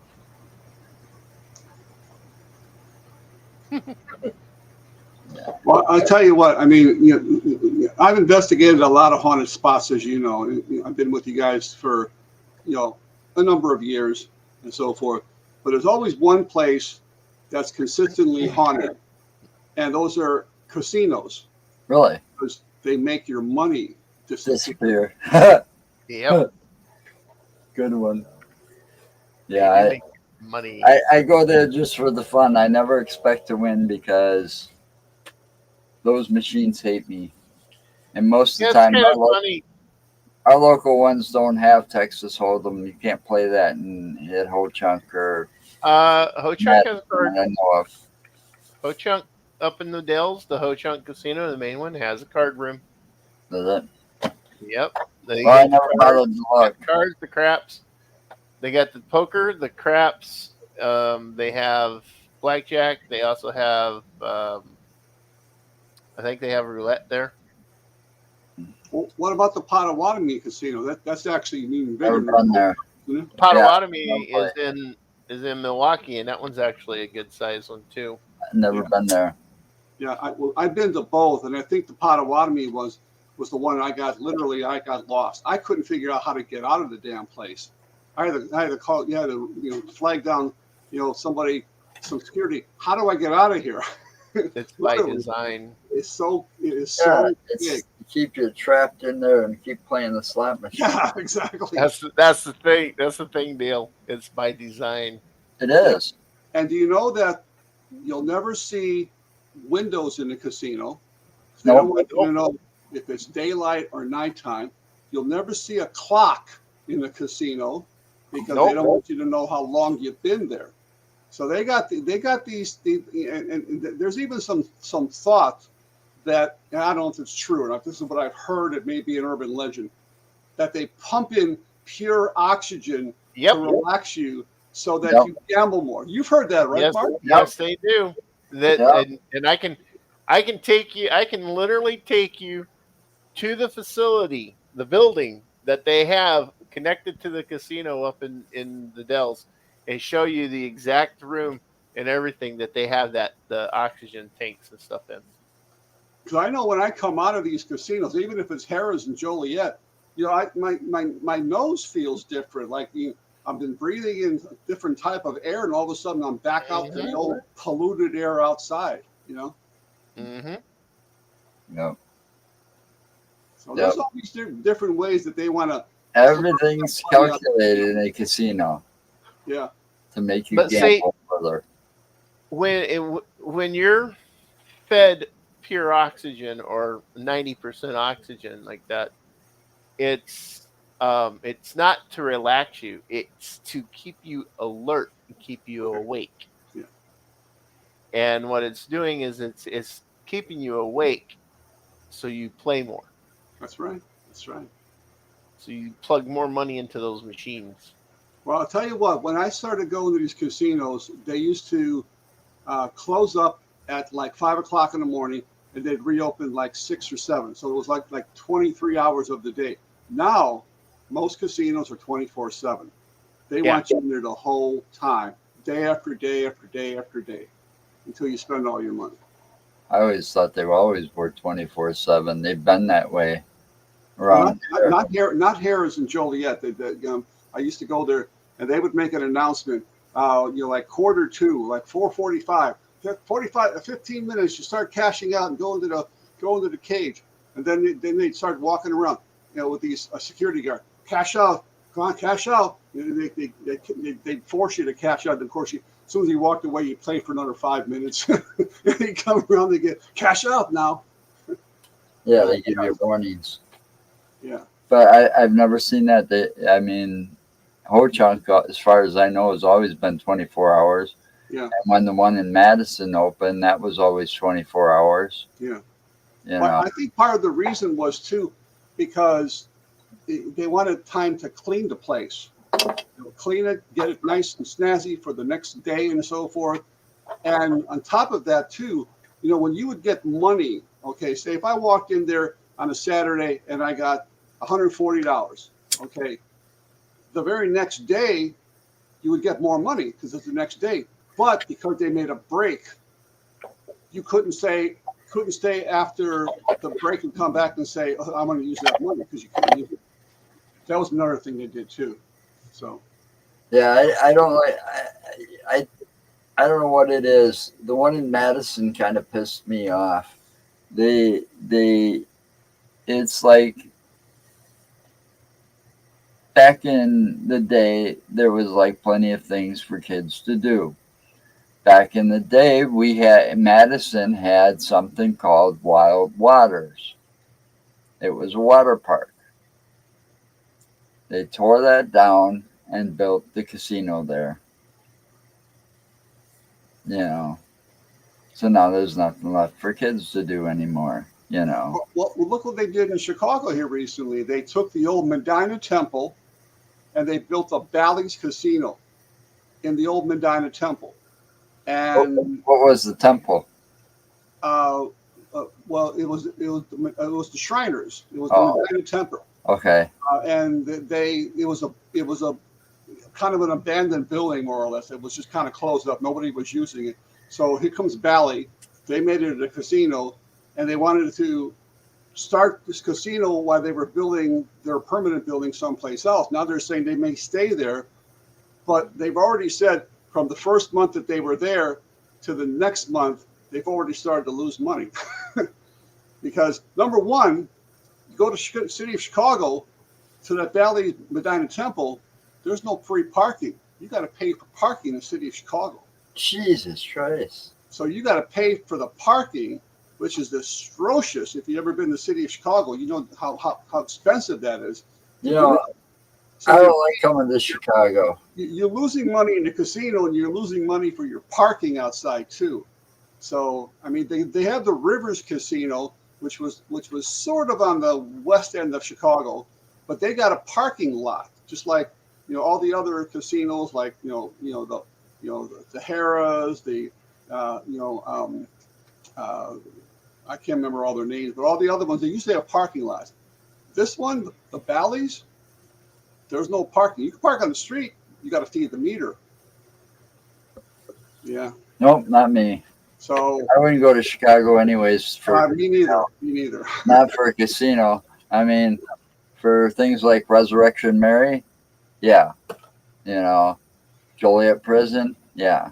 [SPEAKER 3] Well, I'll tell you what. I mean, I've investigated a lot of haunted spots, as you know. I've been with you guys for, a number of years and so forth. But there's always one place that's consistently haunted, and those are casinos.
[SPEAKER 1] Really?
[SPEAKER 3] Because they make your money disappear.
[SPEAKER 2] Yep.
[SPEAKER 1] Good one. Yeah,
[SPEAKER 2] money.
[SPEAKER 1] I go there just for the fun. I never expect to win because those machines hate me. And most of the time, our local ones don't have Texas Hold'em. You can't play that at Ho-Chunk or...
[SPEAKER 2] Ho-Chunk has a card.
[SPEAKER 1] I know of.
[SPEAKER 2] Ho-Chunk up in the Dells, the Ho-Chunk Casino, the main one, has a card room.
[SPEAKER 1] Does it?
[SPEAKER 2] Yep.
[SPEAKER 1] I never bothered to look.
[SPEAKER 2] Cards, the craps. They got the poker, the craps. They have blackjack. They also have, I think they have roulette there.
[SPEAKER 3] Well, what about the Potawatomi Casino? That's actually even bigger.
[SPEAKER 1] Never been there.
[SPEAKER 2] Potawatomi is in Milwaukee, and that one's actually a good size one too.
[SPEAKER 1] Never been there.
[SPEAKER 3] Yeah, I've been to both, and I think the Potawatomi was the one I got lost. I couldn't figure out how to get out of the damn place. I had to call, flag down, somebody, some security. How do I get out of here?
[SPEAKER 2] It's by design.
[SPEAKER 3] It is so big.
[SPEAKER 1] To keep you trapped in there and keep playing the slot machine.
[SPEAKER 3] Yeah, exactly.
[SPEAKER 2] That's the thing. That's the thing, Dale. It's by design.
[SPEAKER 1] It is.
[SPEAKER 3] And do you know that you'll never see windows in the casino? They
[SPEAKER 1] Nope.
[SPEAKER 3] don't want you to know if it's daylight or nighttime. You'll never see a clock in the casino because they don't want you to know how long you've been there. So they got these and there's even some thought that, and I don't know if it's true or not, this is what I've heard, it may be an urban legend, that they pump in pure oxygen to relax you so that you gamble more. You've heard that, right, Mark?
[SPEAKER 2] Yes, they do. And I can literally take you to the facility, the building that they have connected to the casino up in the Dells, and show you the exact room and everything that they have the oxygen tanks and stuff in.
[SPEAKER 3] Because I know when I come out of these casinos, even if it's Harrah's and Joliet, my nose feels different. Like I've been breathing in a different type of air, and all of a sudden I'm back out to the old polluted air outside.
[SPEAKER 2] Mm-hmm.
[SPEAKER 1] No.
[SPEAKER 3] So there's all these different ways that they want to.
[SPEAKER 1] Everything's calculated in a casino.
[SPEAKER 3] Yeah.
[SPEAKER 1] To make you gamble further.
[SPEAKER 2] When you're fed pure oxygen or 90% oxygen like that, it's not to relax you. It's to keep you alert and keep you awake.
[SPEAKER 3] Yeah.
[SPEAKER 2] And what it's doing is it's keeping you awake so you play more.
[SPEAKER 3] That's right. That's right.
[SPEAKER 2] So you plug more money into those machines.
[SPEAKER 3] Well, I'll tell you what, when I started going to these casinos, they used to close up at like 5 o'clock in the morning, and they'd reopen like 6 or 7. So it was like 23 hours of the day. Now, most casinos are 24/7. They
[SPEAKER 2] Yeah.
[SPEAKER 3] want you in there the whole time, day after day after day after day, until you spend all your money.
[SPEAKER 1] I always thought they were always were 24/7. They've been that way
[SPEAKER 3] Well,
[SPEAKER 1] around here.
[SPEAKER 3] not Harris and Joliet. I used to go there, and they would make an announcement. Like quarter two, like 4:45, 15 minutes. You start cashing out and going to the cage, and then they'd start walking around, with these security guard. Cash out, come on, cash out. They force you to cash out. And of course, as soon as you walked away, you play for another 5 minutes. And you come around and get cash out now.
[SPEAKER 1] Yeah, they give you warnings.
[SPEAKER 3] Yeah.
[SPEAKER 1] But I've never seen that. I mean, Ho Chunk, as far as I know, has always been 24 hours.
[SPEAKER 3] Yeah.
[SPEAKER 1] And when the one in Madison opened, that was always 24 hours.
[SPEAKER 3] Yeah.
[SPEAKER 1] You
[SPEAKER 3] Well,
[SPEAKER 1] know,
[SPEAKER 3] I think part of the reason was too because they wanted time to clean the place. Clean it, get it nice and snazzy for the next day and so forth. And on top of that too, when you would get money, okay, say if I walked in there on a Saturday and I got $140, okay, the very next day you would get more money because it's the next day. But because they made a break, you couldn't stay after the break and come back and say, oh, I'm going to use that money, because you couldn't use it. That was another thing they did too. So
[SPEAKER 1] yeah, I don't like. I don't know what it is. The one in Madison kind of pissed me off. It's like back in the day, there was like plenty of things for kids to do. Back in the day, Madison had something called Wild Waters. It was a water park. They tore that down and built the casino there. So now there's nothing left for kids to do anymore.
[SPEAKER 3] Well, look what they did in Chicago here recently. They took the old Medina Temple and they built a Bally's Casino in the old Medina Temple. And
[SPEAKER 1] what was the temple?
[SPEAKER 3] Well, it was the Shriners. It was the Medina Temple.
[SPEAKER 1] Okay.
[SPEAKER 3] And it was a kind of an abandoned building, more or less. It was just kind of closed up. Nobody was using it. So here comes Bally. They made it a casino, and they wanted to start this casino while they were building their permanent building someplace else. Now they're saying they may stay there, but they've already said from the first month that they were there to the next month, they've already started to lose money. Because number one, you go to the city of Chicago to that Valley Medina Temple, there's no free parking. You got to pay for parking in the city of Chicago.
[SPEAKER 1] Jesus Christ.
[SPEAKER 3] So you got to pay for the parking, which is atrocious. If you've ever been to the city of Chicago, you know how expensive that is.
[SPEAKER 1] I don't like coming to Chicago.
[SPEAKER 3] You're losing money in the casino, and you're losing money for your parking outside too. So I mean, they have the Rivers Casino, which was sort of on the west end of Chicago, but they got a parking lot, just like all the other casinos, like the Harrah's, I can't remember all their names, but all the other ones, they usually have parking lots. This one, the Bally's, there's no parking. You can park on the street. You got to feed the meter. Yeah.
[SPEAKER 1] Nope, not me.
[SPEAKER 3] So
[SPEAKER 1] I wouldn't go to Chicago anyways.
[SPEAKER 3] me neither. Me neither.
[SPEAKER 1] Not for a casino. I mean, for things like Resurrection Mary, yeah. Joliet Prison, yeah.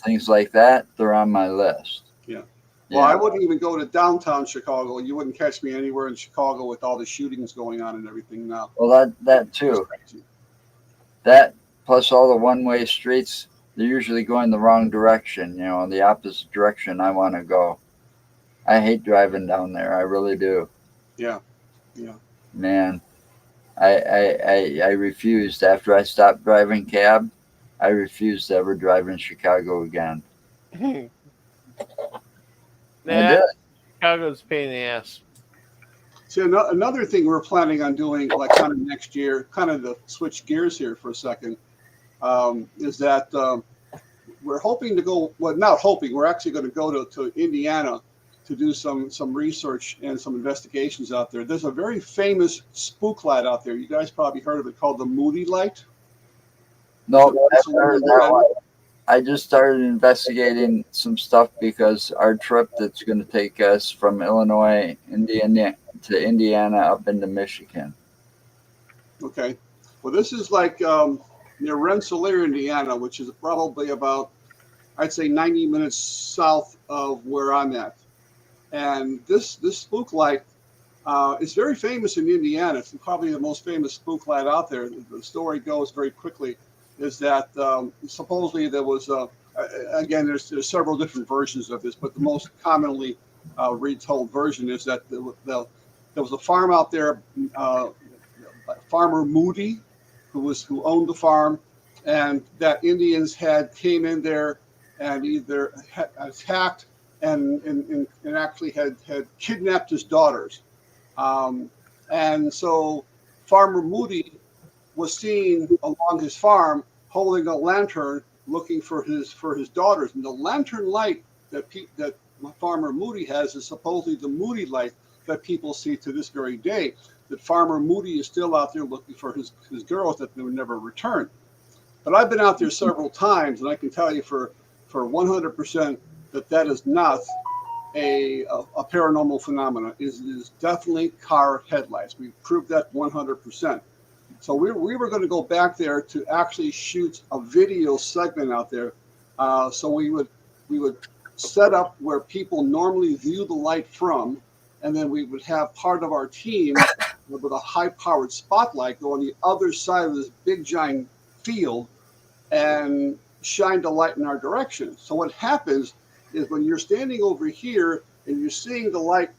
[SPEAKER 1] Things like that, they're on my list.
[SPEAKER 3] Yeah. Well, I wouldn't even go to downtown Chicago. You wouldn't catch me anywhere in Chicago with all the shootings going on and everything now.
[SPEAKER 1] Well, that too. That plus all the one-way streets, they're usually going the wrong direction, the opposite direction I want to go. I hate driving down there. I really do.
[SPEAKER 3] Yeah. Yeah.
[SPEAKER 1] Man, I refused. After I stopped driving cab, I refused to ever drive in Chicago again.
[SPEAKER 2] Chicago's a pain in the ass.
[SPEAKER 3] So another thing we're planning on doing, like kind of next year, kind of to switch gears here for a second, is that we're hoping to go. Well, not hoping. We're actually going to go to Indiana to do some research and some investigations out there. There's a very famous spook light out there. You guys probably heard of it, called the Moody Light.
[SPEAKER 1] Nope, never heard that one. I just started investigating some stuff because our trip that's going to take us from Illinois, Indiana to Indiana up into Michigan.
[SPEAKER 3] Okay. Well, this is like near Rensselaer, Indiana, which is probably about, I'd say, 90 minutes south of where I'm at. And this spook light is very famous in Indiana. It's probably the most famous spook light out there. The story goes very quickly, is that supposedly there was, again, there's several different versions of this, but the most commonly retold version is that there was a farm out there, Farmer Moody, who owned the farm, and that Indians came in there and either attacked and actually had kidnapped his daughters. And so Farmer Moody was seen along his farm holding a lantern looking for his daughters. And the lantern light that Farmer Moody has is supposedly the Moody light that people see to this very day, that Farmer Moody is still out there looking for his girls that they would never return. But I've been out there several times, and I can tell you for 100% that is not a paranormal phenomenon. It is definitely car headlights. We've proved that 100%. So we were going to go back there to actually shoot a video segment out there. So we would set up where people normally view the light from, and then we would have part of our team with a high-powered spotlight go on the other side of this big giant field and shine the light in our direction. So what happens is when you're standing over here and you're seeing the light,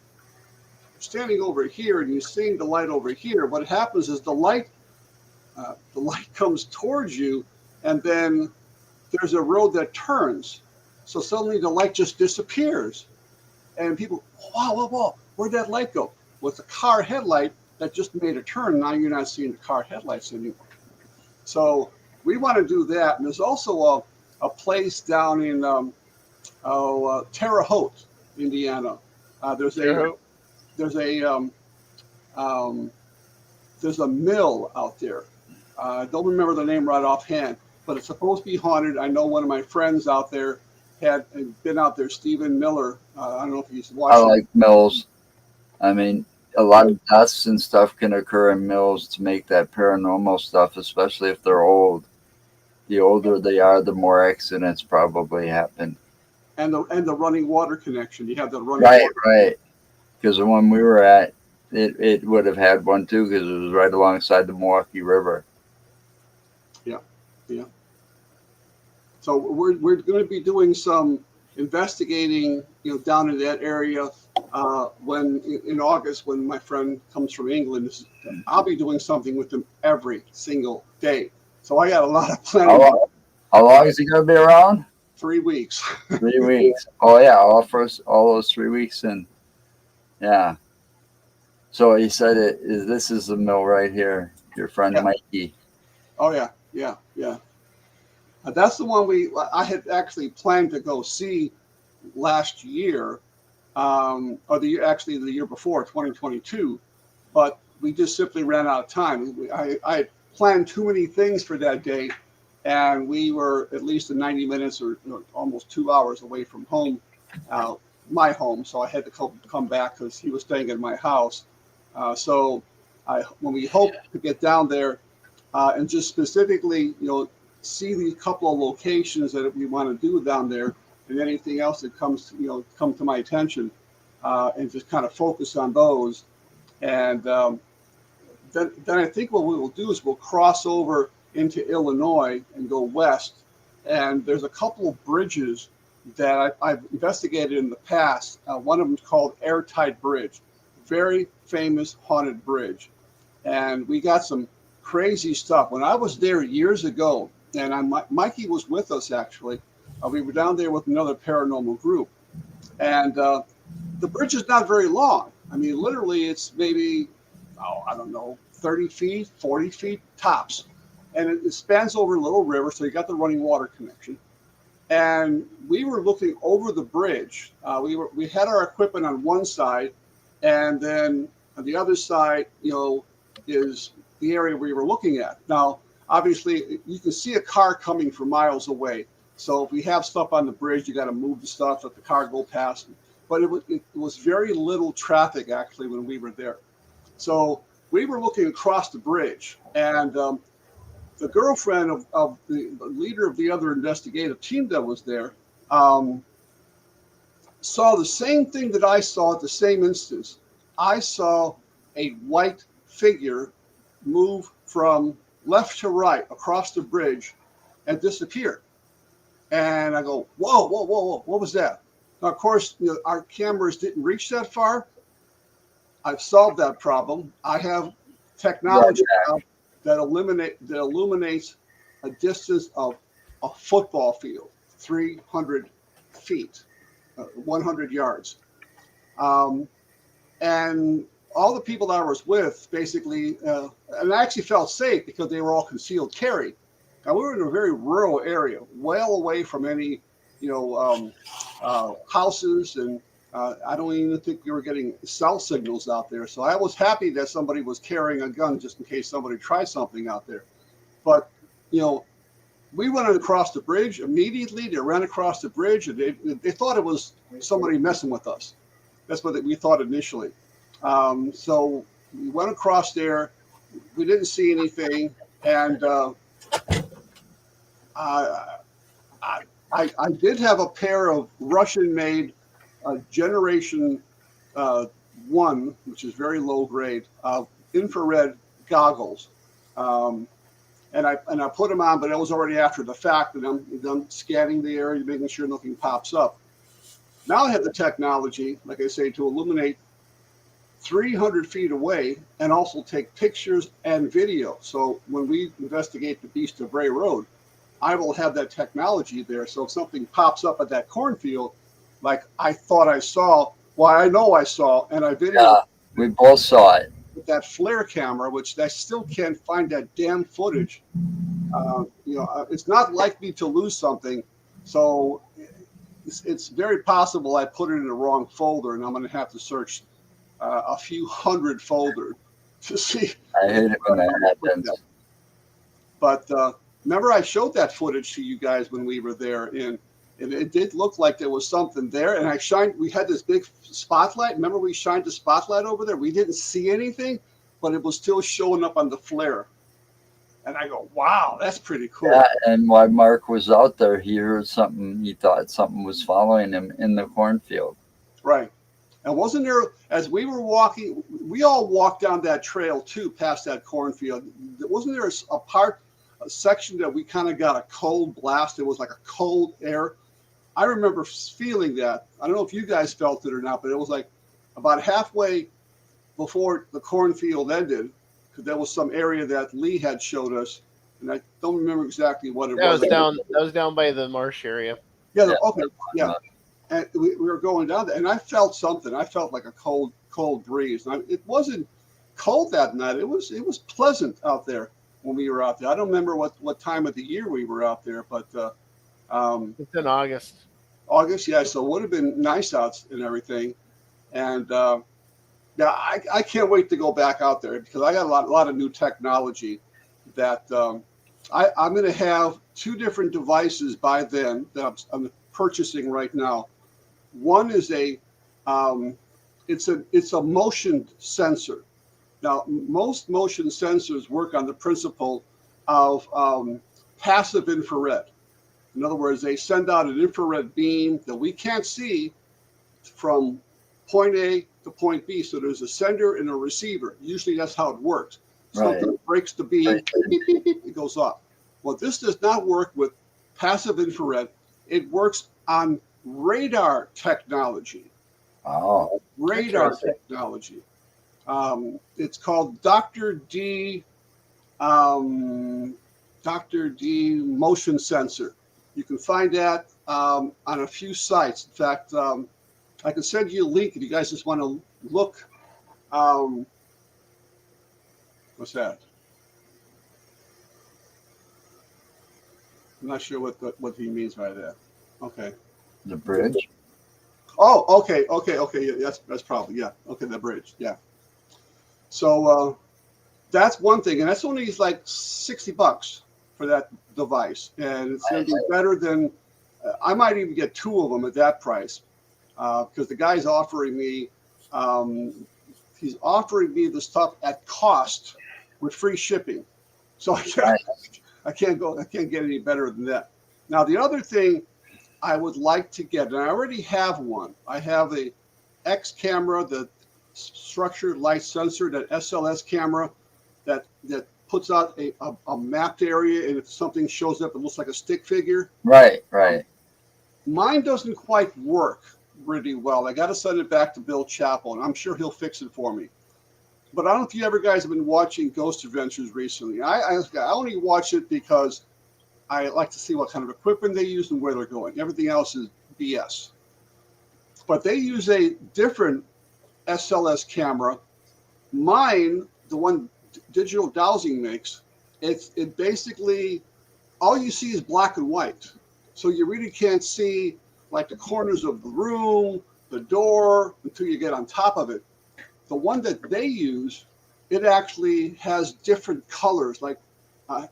[SPEAKER 3] standing over here and you're seeing the light over here, what happens is the light comes towards you, and then there's a road that turns. So suddenly the light just disappears. And people, wow, where'd that light go? Well, it's a car headlight that just made a turn. Now you're not seeing the car headlights anymore. So we want to do that. And there's also a place down in Terre Haute, Indiana. There's a mill out there. I don't remember the name right offhand, but it's supposed to be haunted. I know one of my friends out there had been out there, Stephen Miller. I don't know if he's watching.
[SPEAKER 1] I like mills. I mean, a lot of deaths and stuff can occur in mills to make that paranormal stuff, especially if they're old. The older they are, the more accidents probably happen.
[SPEAKER 3] And the running water connection. You have the running
[SPEAKER 1] water.
[SPEAKER 3] Right.
[SPEAKER 1] Because the one we were at, it would have had one too, because it was right alongside the Milwaukee River.
[SPEAKER 3] Yeah. So we're going to be doing some investigating, down in that area when in August, when my friend comes from England. I'll be doing something with them every single day. So I got a lot of planning.
[SPEAKER 1] How long is he going to be around?
[SPEAKER 3] 3 weeks.
[SPEAKER 1] 3 weeks. Oh yeah, all those 3 weeks in. Yeah. So he said this is the mill right here. Your friend Mikey.
[SPEAKER 3] Oh yeah. That's the one I had actually planned to go see last year, or the year before, 2022, but we just simply ran out of time. I planned too many things for that day, and we were at least 90 minutes or almost 2 hours away from home, my home. So I had to come back because he was staying at my house. So when we hope to get down there and just specifically, see the couple of locations that we want to do down there, and anything else that come to my attention, and just kind of focus on those. And then I think what we will do is we'll cross over into Illinois and go west. And there's a couple of bridges that I've investigated in the past. One of them is called Airtight Bridge, very famous haunted bridge. And we got some crazy stuff. When I was there years ago, and Mikey was with us actually, we were down there with another paranormal group. And the bridge is not very long. I mean, literally it's maybe, 30 feet, 40 feet tops. And it spans over a little river, so you got the running water connection. and we were looking over the bridge. We had our equipment on one side, and then on the other side, is the area we were looking at. Now, obviously, you can see a car coming from miles away. So if we have stuff on the bridge, you got to move the stuff, let the car go past. But it was very little traffic actually when we were there. So we were looking across the bridge, and the girlfriend of the leader of the other investigative team that was there saw the same thing that I saw at the same instance. I saw a white figure move from left to right across the bridge and disappear. And I go, whoa, whoa, whoa, whoa, what was that? Now, of course, our cameras didn't reach that far. I've solved that problem. I have technology now that illuminates a distance of a football field, 300 feet, 100 yards. And all the people that I was with basically, and I actually felt safe because they were all concealed carry. Now, we were in a very rural area, well away from any, houses, and I don't even think we were getting cell signals out there. So I was happy that somebody was carrying a gun just in case somebody tried something out there. But, we went across the bridge immediately. They ran across the bridge, and they thought it was somebody messing with us. That's what we thought initially. So we went across there. We didn't see anything, and I did have a pair of Russian-made Generation 1, which is very low grade, infrared goggles. And I put them on, but it was already after the fact, and I'm scanning the area, making sure nothing pops up. Now I have the technology, like I say, to illuminate 300 feet away and also take pictures and video. So when we investigate the Beast of Bray Road, I will have that technology there. So if something pops up at that cornfield, like I thought I saw, well, I know I saw, and I videoed.
[SPEAKER 1] Yeah, we both saw it.
[SPEAKER 3] With that flare camera, which I still can't find that damn footage. It's not like me to lose something. So it's very possible I put it in the wrong folder, and I'm going to have to search a few hundred folders to see.
[SPEAKER 1] I hate it when that happens.
[SPEAKER 3] But remember, I showed that footage to you guys when we were there, and it did look like there was something there. And we had this big spotlight. Remember, we shined the spotlight over there. We didn't see anything, but it was still showing up on the flare. And I go, wow, that's pretty cool.
[SPEAKER 1] Yeah, and while Mark was out there, he heard something. He thought something was following him in the cornfield.
[SPEAKER 3] Right. And wasn't there, as we were walking, we all walked down that trail too, past that cornfield. Wasn't there a section that we kind of got a cold blast? It was like a cold air. I remember feeling that. I don't know if you guys felt it or not, but it was like about halfway before the cornfield ended, because there was some area that Lee had showed us, and I don't remember exactly what it was.
[SPEAKER 2] That was down by the marsh area.
[SPEAKER 3] Yeah. Okay. Yeah. And we were going down there, and I felt something. I felt like a cold breeze. And it wasn't cold that night. It was pleasant out there when we were out there. I don't remember what time of the year we were out there, but
[SPEAKER 2] it's in August.
[SPEAKER 3] August, yeah. So it would have been nice out and everything. And I can't wait to go back out there because I got a lot of new technology that I'm going to have 2 different devices by then that I'm purchasing right now. One is it's a motion sensor. Now, most motion sensors work on the principle of passive infrared. In other words, they send out an infrared beam that we can't see from point A to point B. So there's a sender and a receiver. Usually that's how it works. Something breaks the beam, beep, beep, beep, it goes off. Well, this does not work with passive infrared. It works on radar technology.
[SPEAKER 1] Oh,
[SPEAKER 3] radar technology. It's called Dr. D motion sensor. You can find that on a few sites. In fact, I can send you a link if you guys just want to look. What's that? I'm not sure what he means by that. Okay.
[SPEAKER 1] The bridge.
[SPEAKER 3] Oh, okay. Yeah, that's probably, yeah. Okay, the bridge. Yeah. So that's one thing, and that's only like $60 for that device, and it's going to be better than. I might even get two of them at that price, because the guy's offering me. He's offering me the stuff at cost with free shipping, so I can't get any better than that. Now the other thing I would like to get, and I already have one. I have a X camera, the structured light sensor, that SLS camera that puts out a mapped area, and if something shows up, it looks like a stick figure.
[SPEAKER 1] Right.
[SPEAKER 3] Mine doesn't quite work really well. I got to send it back to Bill Chappell, and I'm sure he'll fix it for me. But I don't know if you ever guys have been watching Ghost Adventures recently. I only watch it because I like to see what kind of equipment they use and where they're going. Everything else is BS. But they use a different SLS camera. Mine, the one Digital Dowsing makes, it basically, all you see is black and white. So you really can't see like the corners of the room, the door, until you get on top of it. The one that they use, it actually has different colors, like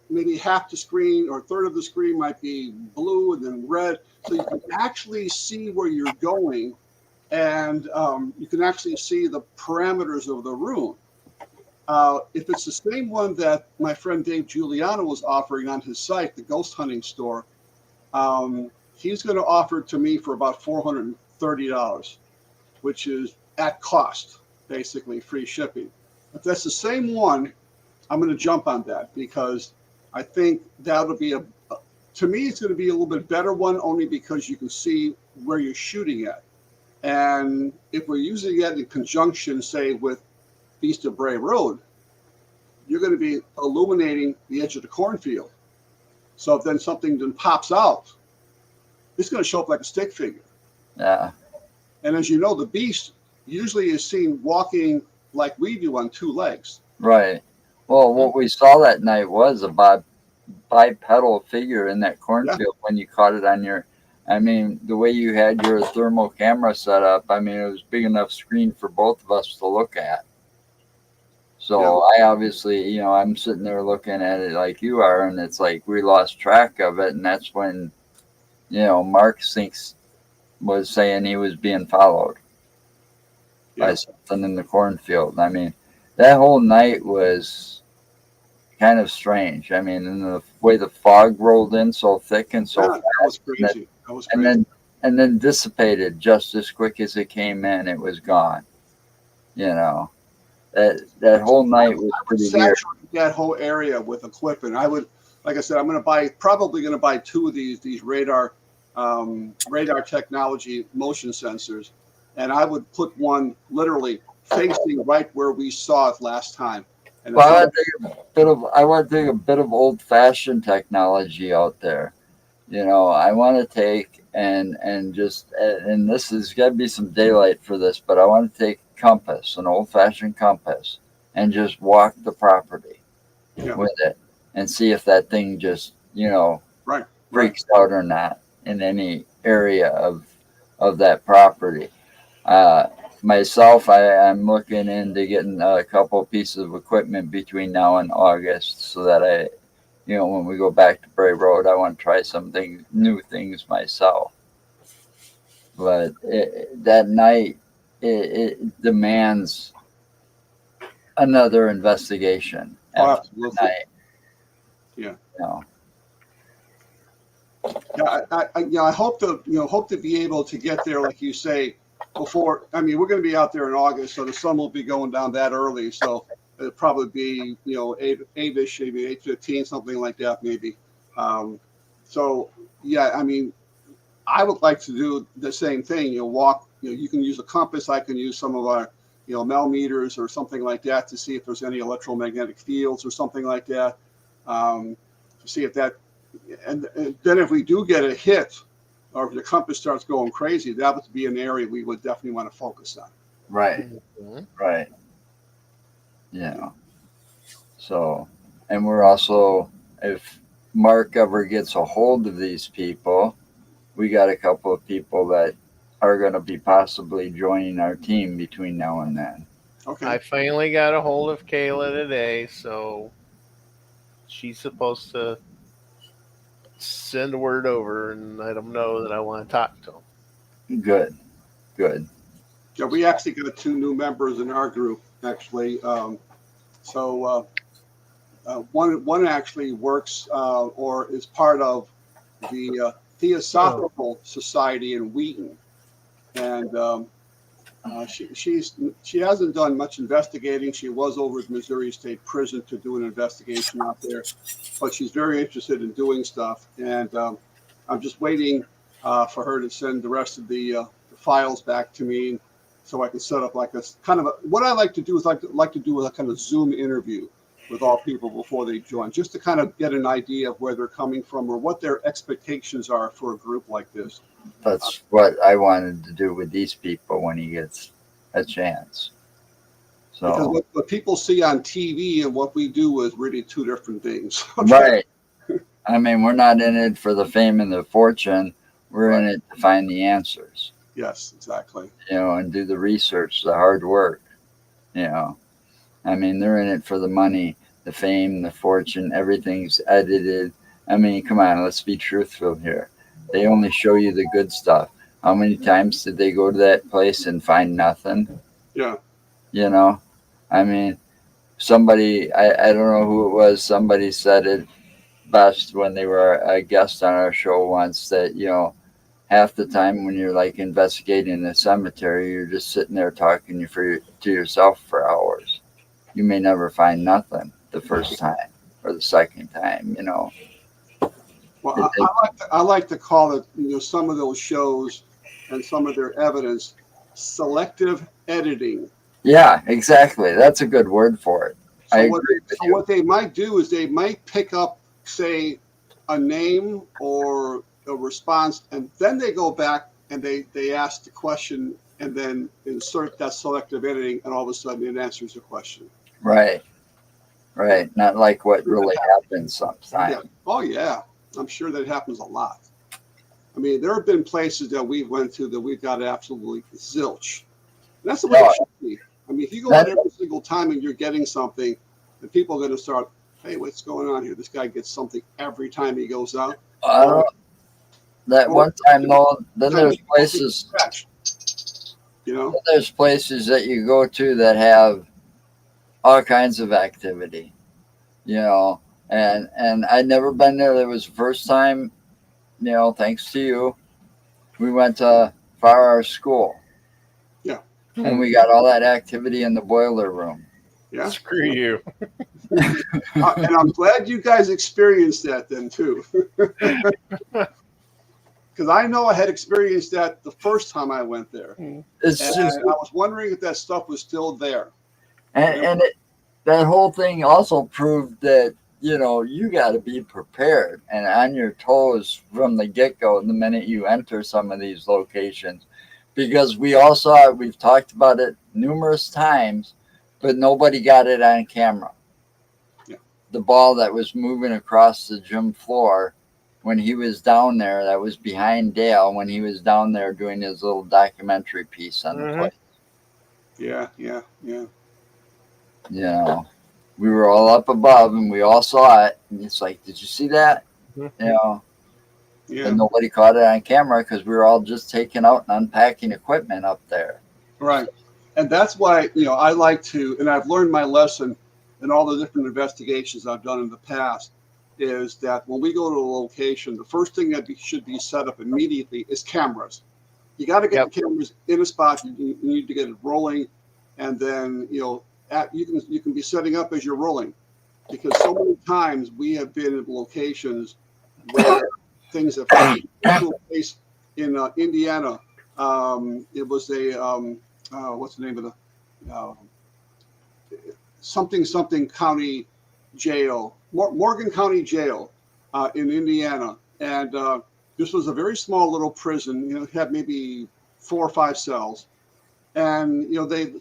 [SPEAKER 3] maybe half the screen or a third of the screen might be blue and then red. So you can actually see where you're going, and you can actually see the parameters of the room. If it's the same one that my friend Dave Giuliano was offering on his site, the Ghost Hunting Store, he's going to offer it to me for about $430, which is at cost, basically free shipping. If that's the same one, I'm going to jump on that, because I think that'll be to me, it's going to be a little bit better one, only because you can see where you're shooting at. And if we're using it in conjunction, say, with Beast of Bray Road, you're going to be illuminating the edge of the cornfield. So if then something then pops out, it's going to show up like a stick figure.
[SPEAKER 1] Yeah.
[SPEAKER 3] And as you know, the beast usually is seen walking like we do on two legs.
[SPEAKER 1] Right. Well, what we saw that night was a bipedal figure in that cornfield when you caught it on your. I mean, the way you had your thermal camera set up, I mean, it was big enough screen for both of us to look at. So I obviously, I'm sitting there looking at it like you are, and it's like we lost track of it. And that's when, Mark Sinks was saying he was being followed by something in the cornfield. I mean, that whole night was kind of strange. I mean, and the way the fog rolled in so thick and so fast.
[SPEAKER 3] That was crazy.
[SPEAKER 1] And then dissipated just as quick as it came in. It was gone. That whole night was pretty weird.
[SPEAKER 3] That whole area with equipment. I would, like I said, I'm probably going to buy two of these radar technology motion sensors, and I would put one literally facing right where we saw it last time. And
[SPEAKER 1] I want to take a bit of old-fashioned technology out there. I want to take and this is got to be some daylight for this, but I want to take an old-fashioned compass, and just walk the property with it and see if that thing just freaks out or not in any area of that property. Myself, I'm looking into getting a couple pieces of equipment between now and August, so that when we go back to Bray Road, I want to try new things myself. But that night, it demands another investigation.
[SPEAKER 3] Absolutely.
[SPEAKER 1] Night.
[SPEAKER 3] Yeah. I hope to be able to get there, like you say, before. I mean, we're going to be out there in August, so the sun will be going down that early. So it'll probably be 8-ish, maybe 8:15, something like that, maybe. So yeah, I mean, I would like to do the same thing. Walk. You can use a compass. I can use some of our millimeters or something like that to see if there's any electromagnetic fields or something like that. To see if that, and then if we do get a hit, or if the compass starts going crazy, that would be an area we would definitely want to focus on.
[SPEAKER 1] Right. Right. So, and we're also, if Mark ever gets a hold of these people, we got a couple of people that are going to be possibly joining our team between now and then.
[SPEAKER 3] Okay.
[SPEAKER 2] I finally got a hold of Kayla today, so she's supposed to send a word over and let them know that I want to talk to them.
[SPEAKER 1] Good, good.
[SPEAKER 3] Yeah, we actually got 2 new members in our group, actually. One actually works or is part of the Theosophical Society in Wheaton, and she hasn't done much investigating. She was over at Missouri State Prison to do an investigation out there, but she's very interested in doing stuff. And I'm just waiting for her to send the rest of the files back to me, so I can set up like a kind of what I like to do is like to do a kind of Zoom interview with all people before they join, just to kind of get an idea of where they're coming from or what their expectations are for a group like this.
[SPEAKER 1] That's what I wanted to do with these people when he gets a chance. So
[SPEAKER 3] Because what people see on TV and what we do is really 2 different things. Okay?
[SPEAKER 1] right. I mean, we're not in it for the fame and the fortune. We're in it to find the answers.
[SPEAKER 3] Yes, exactly.
[SPEAKER 1] And do the research, the hard work. I mean, they're in it for the money, the fame, the fortune. Everything's edited. I mean, come on, let's be truthful here. They only show you the good stuff. How many times did they go to that place and find nothing?
[SPEAKER 3] Yeah.
[SPEAKER 1] I mean, somebody, I don't know who it was, somebody said it best when they were a guest on our show once that, half the time when you're like investigating a cemetery, you're just sitting there talking to yourself for hours. You may never find nothing the first time or the second time,
[SPEAKER 3] Well, I like to call it, some of those shows and some of their evidence selective editing.
[SPEAKER 1] Yeah, exactly. That's a good word for it. I agree with you.
[SPEAKER 3] What they might do is they might pick up, say, a name or a response, and then they go back and they ask the question and then insert that selective editing, and all of a sudden it answers the question.
[SPEAKER 1] Right. Not like what really happens sometimes.
[SPEAKER 3] Yeah. Oh, yeah. I'm sure that happens a lot. I mean, there have been places that we went to that we got absolutely zilch. And that's the way it should be. I mean, if you go out every single time and you're getting something, and people are going to start, hey, what's going on here? This guy gets something every time he goes out.
[SPEAKER 1] That one time, though, then there's places, there's places that you go to that have all kinds of activity, and I'd never been there. That was the first time, thanks to you, we went to Far School.
[SPEAKER 3] Yeah.
[SPEAKER 1] And we got all that activity in the boiler room.
[SPEAKER 3] Yeah.
[SPEAKER 2] Screw you.
[SPEAKER 3] And I'm glad you guys experienced that then, too. Because I know I had experienced that the first time I went there. And I was wondering if that stuff was still there.
[SPEAKER 1] And that whole thing also proved that, you got to be prepared and on your toes from the get-go the minute you enter some of these locations. Because we all saw it, we've talked about it numerous times, but nobody got it on camera.
[SPEAKER 3] Yeah.
[SPEAKER 1] The ball that was moving across the gym floor when he was down there, that was behind Dale, when he was down there doing his little documentary piece on the place.
[SPEAKER 3] Yeah.
[SPEAKER 1] We were all up above and we all saw it. And it's like, did you see that?
[SPEAKER 3] Yeah.
[SPEAKER 1] And nobody caught it on camera because we were all just taking out and unpacking equipment up there.
[SPEAKER 3] Right. And that's why, I like to, and I've learned my lesson in all the different investigations I've done in the past, is that when we go to a location, the first thing that should be set up immediately is cameras. You got to get the cameras in a spot. You need to get it rolling. And then, you can be setting up as you're rolling. Because so many times we have been at locations where things have happened. In place in Indiana, it was a what's the name of the something county jail, Morgan County Jail in Indiana, and this was a very small little prison. It had maybe 4 or 5 cells, and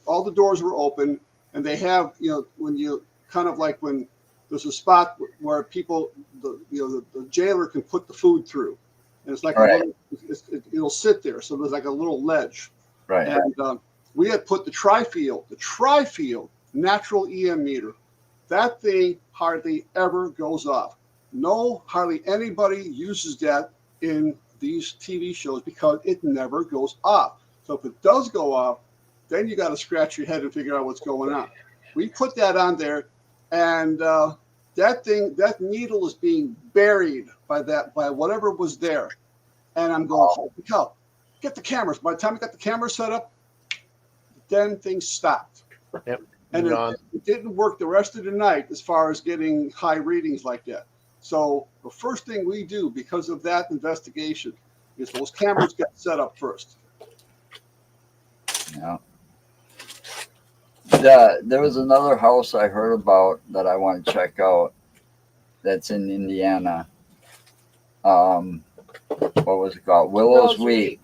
[SPEAKER 3] all the doors were open, and they have when you kind of like when there's a spot where people, the jailer can put the food through. and it's like
[SPEAKER 1] Right.
[SPEAKER 3] it'll sit there. So there's like a little ledge.
[SPEAKER 1] Right.
[SPEAKER 3] And we had put the tri-field natural EM meter. That thing hardly ever goes off. No, hardly anybody uses that in these TV shows because it never goes off. So if it does go off, then you got to scratch your head and figure out what's going on. We put that on there, and that needle is being buried by whatever was there. And I'm going, holy cow, get the cameras. By the time I got the camera set up, then things stopped.
[SPEAKER 2] Yep.
[SPEAKER 3] And it didn't work the rest of the night as far as getting high readings like that. So the first thing we do because of that investigation is those cameras get set up first.
[SPEAKER 1] Yeah. There was another house I heard about that I want to check out that's in Indiana. What was it called? Willow's Weep.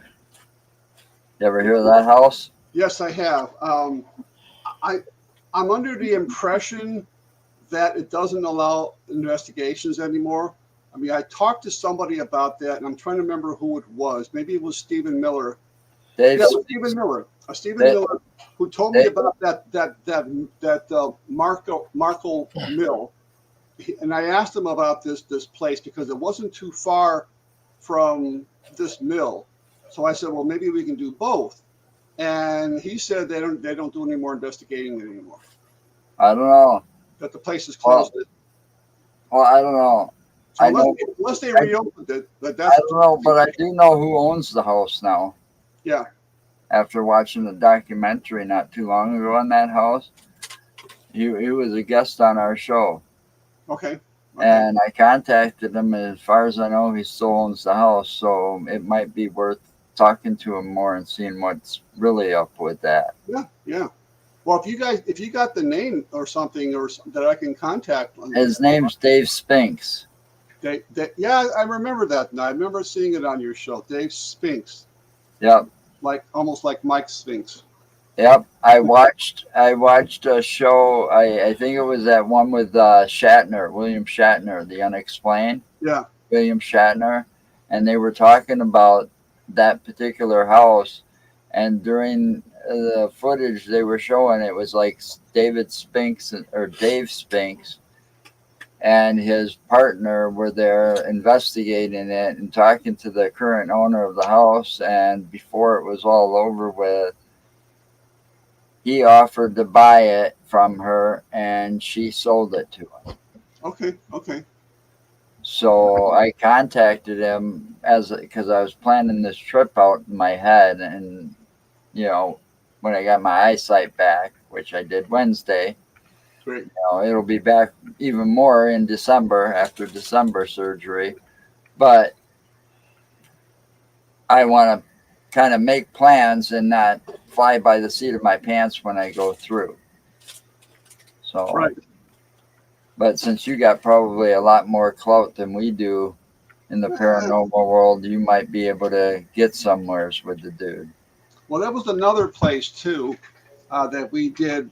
[SPEAKER 1] You ever hear of that house?
[SPEAKER 3] Yes, I have. I'm under the impression that it doesn't allow investigations anymore. I mean, I talked to somebody about that, and I'm trying to remember who it was. Maybe it was Stephen Miller. Stephen Miller. Stephen Miller, who told me about that Marco Mill. And I asked him about this place because it wasn't too far from this mill. So I said, well, maybe we can do both. And he said they don't do any more investigating anymore.
[SPEAKER 1] I don't know.
[SPEAKER 3] That the place is closed.
[SPEAKER 1] Well, I don't know.
[SPEAKER 3] So unless they reopened it,
[SPEAKER 1] I don't know, but I do know who owns the house now.
[SPEAKER 3] Yeah.
[SPEAKER 1] After watching the documentary not too long ago on that house, he was a guest on our show.
[SPEAKER 3] Okay.
[SPEAKER 1] And I contacted him. As far as I know, he still owns the house, so it might be worth talking to him more and seeing what's really up with that.
[SPEAKER 3] Yeah. Well, if you got the name or something that I can contact.
[SPEAKER 1] His name's Dave Spinks.
[SPEAKER 3] Yeah, I remember that. Now I remember seeing it on your show, Dave Spinks.
[SPEAKER 1] Yep.
[SPEAKER 3] Almost like Mike Spinks.
[SPEAKER 1] Yep. I watched a show. I think it was that one with William Shatner, The Unexplained.
[SPEAKER 3] Yeah.
[SPEAKER 1] William Shatner, and they were talking about that particular house, and during the footage they were showing, it was like Dave Spinks and his partner were there investigating it and talking to the current owner of the house, and before it was all over with, he offered to buy it from her and she sold it to him.
[SPEAKER 3] Okay.
[SPEAKER 1] So I contacted him because I was planning this trip out in my head, and when I got my eyesight back, which I did Wednesday,
[SPEAKER 3] great.
[SPEAKER 1] It'll be back even more in December after December surgery, but I want to kind of make plans and not fly by the seat of my pants when I go through. So.
[SPEAKER 3] Right.
[SPEAKER 1] But since you got probably a lot more clout than we do in the paranormal world, you might be able to get somewheres with the dude.
[SPEAKER 3] Well, that was another place too that we did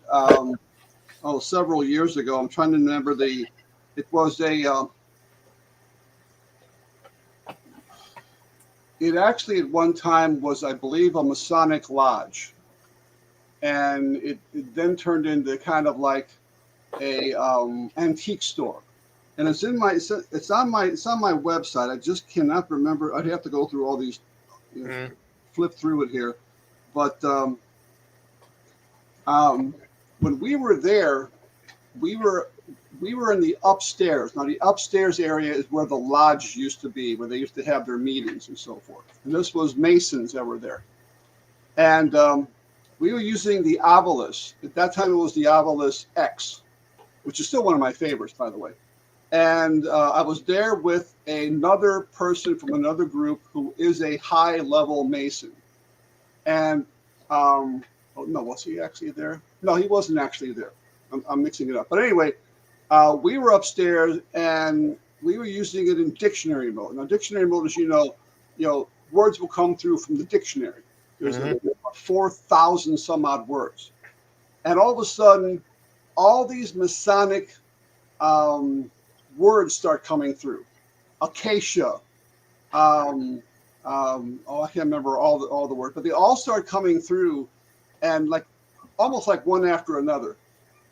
[SPEAKER 3] several years ago. I'm trying to remember it was it actually at one time was, I believe, a Masonic lodge, and it then turned into kind of like a antique store, and it's on my website. I just cannot remember. I'd have to go through all these, flip through it here, but when we were there, we were in the upstairs. Now the upstairs area is where the lodge used to be, where they used to have their meetings and so forth. And this was Masons that were there, and we were using the Obelisk. At that time, it was the Obelisk X, which is still one of my favorites, by the way. And I was there with another person from another group who is a high-level Mason. And, was he actually there? No, he wasn't actually there. I'm mixing it up. But anyway, we were upstairs, and we were using it in dictionary mode. Now, dictionary mode, as you know, words will come through from the dictionary. There's 4,000 some odd words. And all of a sudden, all these Masonic words start coming through. Acacia, I can't remember all the words, but they all start coming through, and like almost like one after another.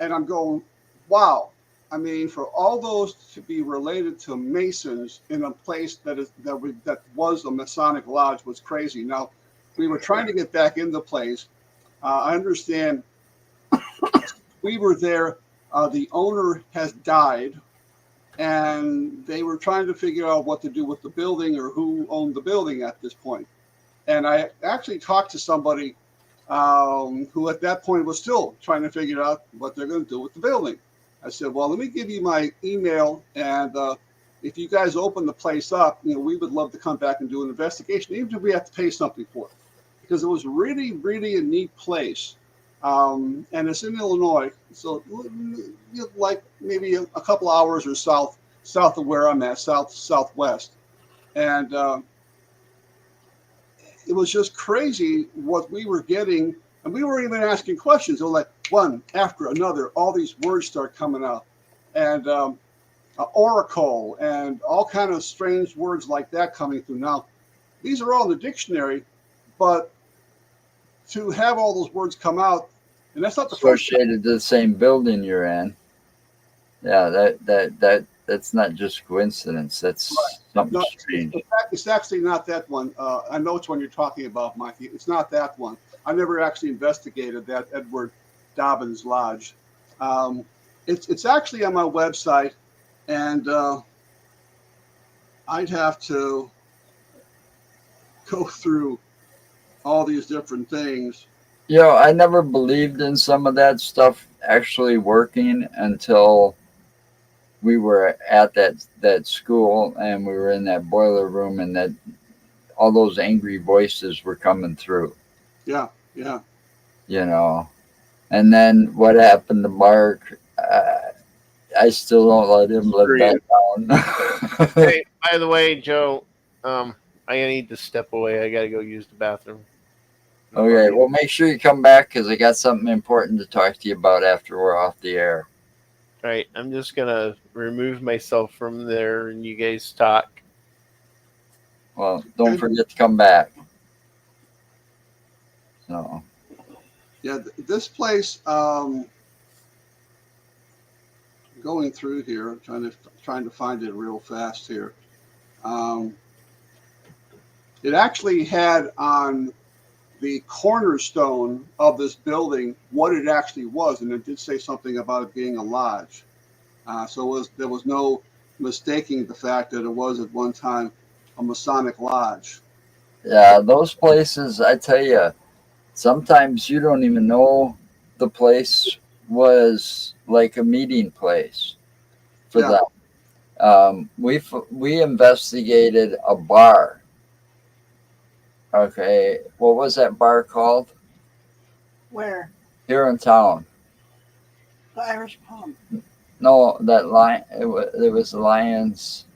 [SPEAKER 3] And I'm going, wow. I mean, for all those to be related to Masons in a place that was a Masonic lodge was crazy. Now, we were trying to get back into place. I understand we were there. The owner has died, and they were trying to figure out what to do with the building or who owned the building at this point. And I actually talked to somebody who at that point was still trying to figure out what they're going to do with the building. I said, well, let me give you my email, and if you guys open the place up, we would love to come back and do an investigation, even if we have to pay something for it, because it was really, really a neat place. And it's in Illinois, so like maybe a couple hours or south of where I'm at, southwest. And it was just crazy what we were getting, and we weren't even asking questions. It was like one after another, all these words start coming out, and oracle and all kind of strange words like that coming through. Now, these are all in the dictionary, but to have all those words come out, and that's not the first time.
[SPEAKER 1] Associated to the same building you're in. Yeah, that's not just coincidence. That's something strange.
[SPEAKER 3] It's actually not that one. I know which one you're talking about, Mikey. It's not that one. I never actually investigated that Edward Dobbins Lodge. It's actually on my website, and I'd have to go through all these different things.
[SPEAKER 1] I never believed in some of that stuff actually working until we were at that school, and we were in that boiler room, and that all those angry voices were coming through.
[SPEAKER 3] Yeah.
[SPEAKER 1] And then what happened to Mark? I still don't let him live that down.
[SPEAKER 2] Hey, by the way, Joe, I need to step away. I got to go use the bathroom.
[SPEAKER 1] Okay, well, make sure you come back, because I got something important to talk to you about after we're off the air.
[SPEAKER 2] All right, I'm just going to remove myself from there and you guys talk.
[SPEAKER 1] Well, don't forget to come back. So.
[SPEAKER 3] Yeah, this place, going through here, trying to find it real fast here. It actually had on the cornerstone of this building what it actually was, and it did say something about it being a lodge. So there was no mistaking the fact that it was at one time a Masonic lodge.
[SPEAKER 1] Yeah, those places, I tell you, sometimes you don't even know the place was like a meeting place for them. We investigated a bar. Okay, what was that bar called?
[SPEAKER 4] Where?
[SPEAKER 1] Here in town.
[SPEAKER 4] The Irish pub.
[SPEAKER 1] No, that line. It was the Lions.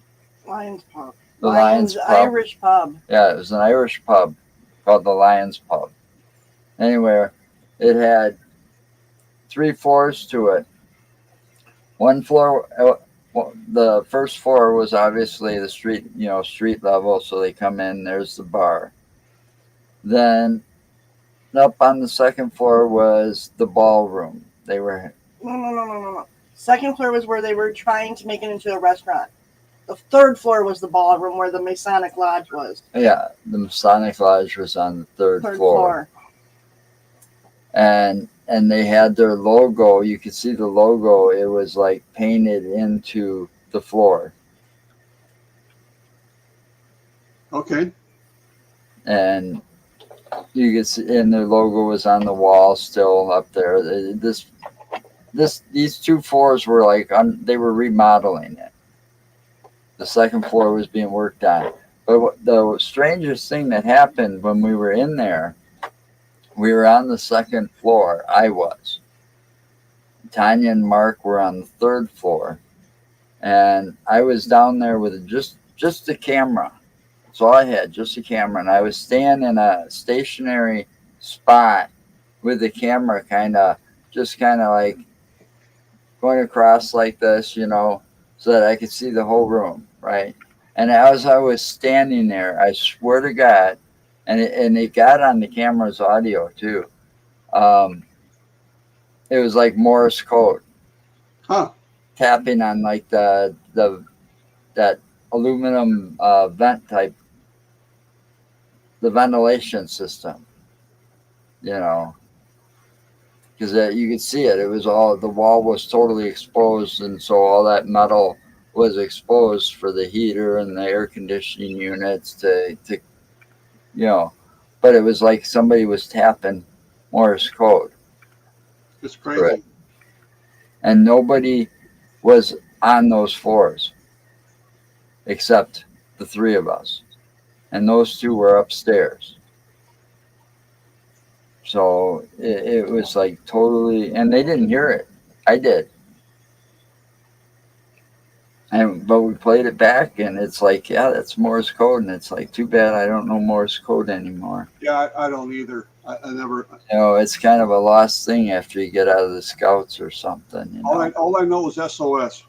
[SPEAKER 4] Lions pub.
[SPEAKER 1] The Lions pub.
[SPEAKER 4] Irish pub.
[SPEAKER 1] Yeah, it was an Irish pub called the Lions Pub. Anyway, it had 3 floors to it. One floor, the first floor was obviously the street, street level. So they come in, there's the bar. Then up on the second floor was the ballroom. They were...
[SPEAKER 4] No. Second floor was where they were trying to make it into a restaurant. The third floor was the ballroom where the Masonic Lodge was.
[SPEAKER 1] Yeah, the Masonic Lodge was on the third floor. And they had their logo. You could see the logo. It was like painted into the floor.
[SPEAKER 3] Okay.
[SPEAKER 1] And you could see, and their logo was on the wall still up there. These 2 floors were like they were remodeling it. The second floor was being worked on. But the strangest thing that happened when we were in there, we were on the second floor. I was. Tanya and Mark were on the third floor, and I was down there with just a camera. That's all I had, just a camera, and I was standing in a stationary spot with the camera, kind of like going across like this, so that I could see the whole room, right? And as I was standing there, I swear to God, and it got on the camera's audio too. It was like Morse code,
[SPEAKER 3] Huh.
[SPEAKER 1] tapping on like the that aluminum vent type, the ventilation system. You know, because you could see it. It was all, the wall was totally exposed, and so all that metal was exposed for the heater and the air conditioning units to you know. But it was like somebody was tapping Morse code
[SPEAKER 3] It's
[SPEAKER 1] for it,
[SPEAKER 3] crazy.
[SPEAKER 1] and nobody was on those floors except the three of us, and those two were upstairs. So it was like totally, and they didn't hear it. I did. But we played it back, and it's like, yeah, that's Morse code, and it's like, too bad I don't know Morse code anymore.
[SPEAKER 3] Yeah, I don't either. I never.
[SPEAKER 1] You know, it's kind of a lost thing after you get out of the Scouts or something. You know.
[SPEAKER 3] All I know is SOS.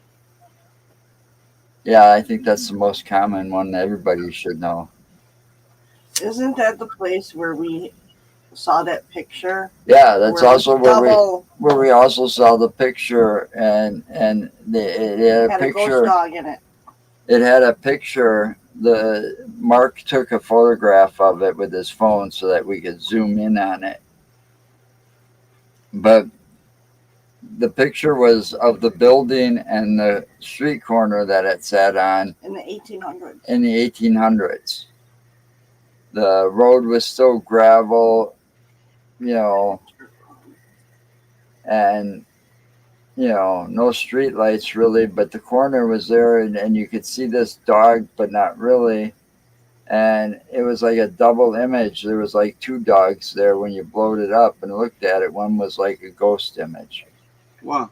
[SPEAKER 1] Yeah, I think that's the most common one that everybody should know.
[SPEAKER 4] Isn't that the place where we saw that picture?
[SPEAKER 1] Yeah, that's
[SPEAKER 4] Where
[SPEAKER 1] also where we also saw the picture, and it had a
[SPEAKER 4] had a ghost
[SPEAKER 1] picture.
[SPEAKER 4] dog in it.
[SPEAKER 1] It had a picture. The Mark took a photograph of it with his phone so that we could zoom in on it. But the picture was of the building and the street corner that it sat on
[SPEAKER 4] In the 1800s.
[SPEAKER 1] in the 1800s. The road was still gravel, you know, and no street lights really, but the corner was there, and you could see this dog, but not really. And it was like a double image. There was like two dogs there when you blowed it up and looked at it. One was like a ghost image.
[SPEAKER 3] Wow.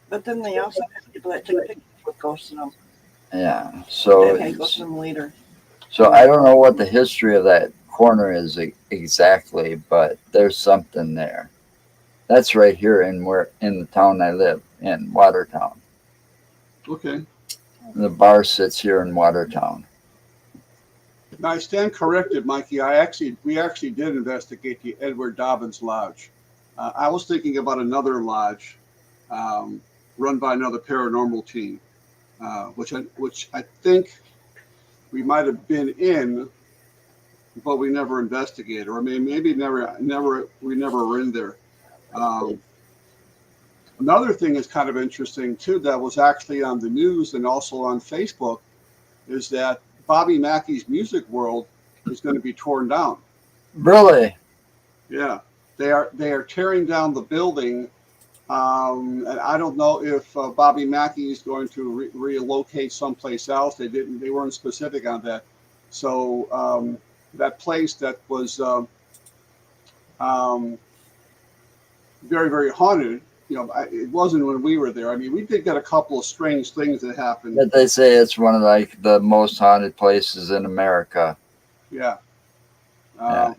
[SPEAKER 4] But then they also had people that took pictures with ghosts in them.
[SPEAKER 1] Yeah. So
[SPEAKER 4] They had ghosts in them later.
[SPEAKER 1] So I don't know what the history of that corner is exactly, but there's something there. That's right here in the town I live in, Watertown.
[SPEAKER 3] Okay.
[SPEAKER 1] The bar sits here in Watertown.
[SPEAKER 3] Now I stand corrected, Mikey. We actually did investigate the Edward Dobbins Lodge. I was thinking about another lodge run by another paranormal team, which I think we might have been in, but we never investigated, or maybe we never were in there. Another thing is kind of interesting too, that was actually on the news and also on Facebook, is that Bobby Mackey's Music World is going to be torn down.
[SPEAKER 1] Really?
[SPEAKER 3] Yeah, they are tearing down the building, and I don't know if Bobby Mackey is going to relocate someplace else. They weren't specific on that. So that place that was very, very haunted. It wasn't when we were there. I mean, we did get a couple of strange things that happened.
[SPEAKER 1] But they say it's one of like the most haunted places in America.
[SPEAKER 3] Yeah.
[SPEAKER 1] Yeah.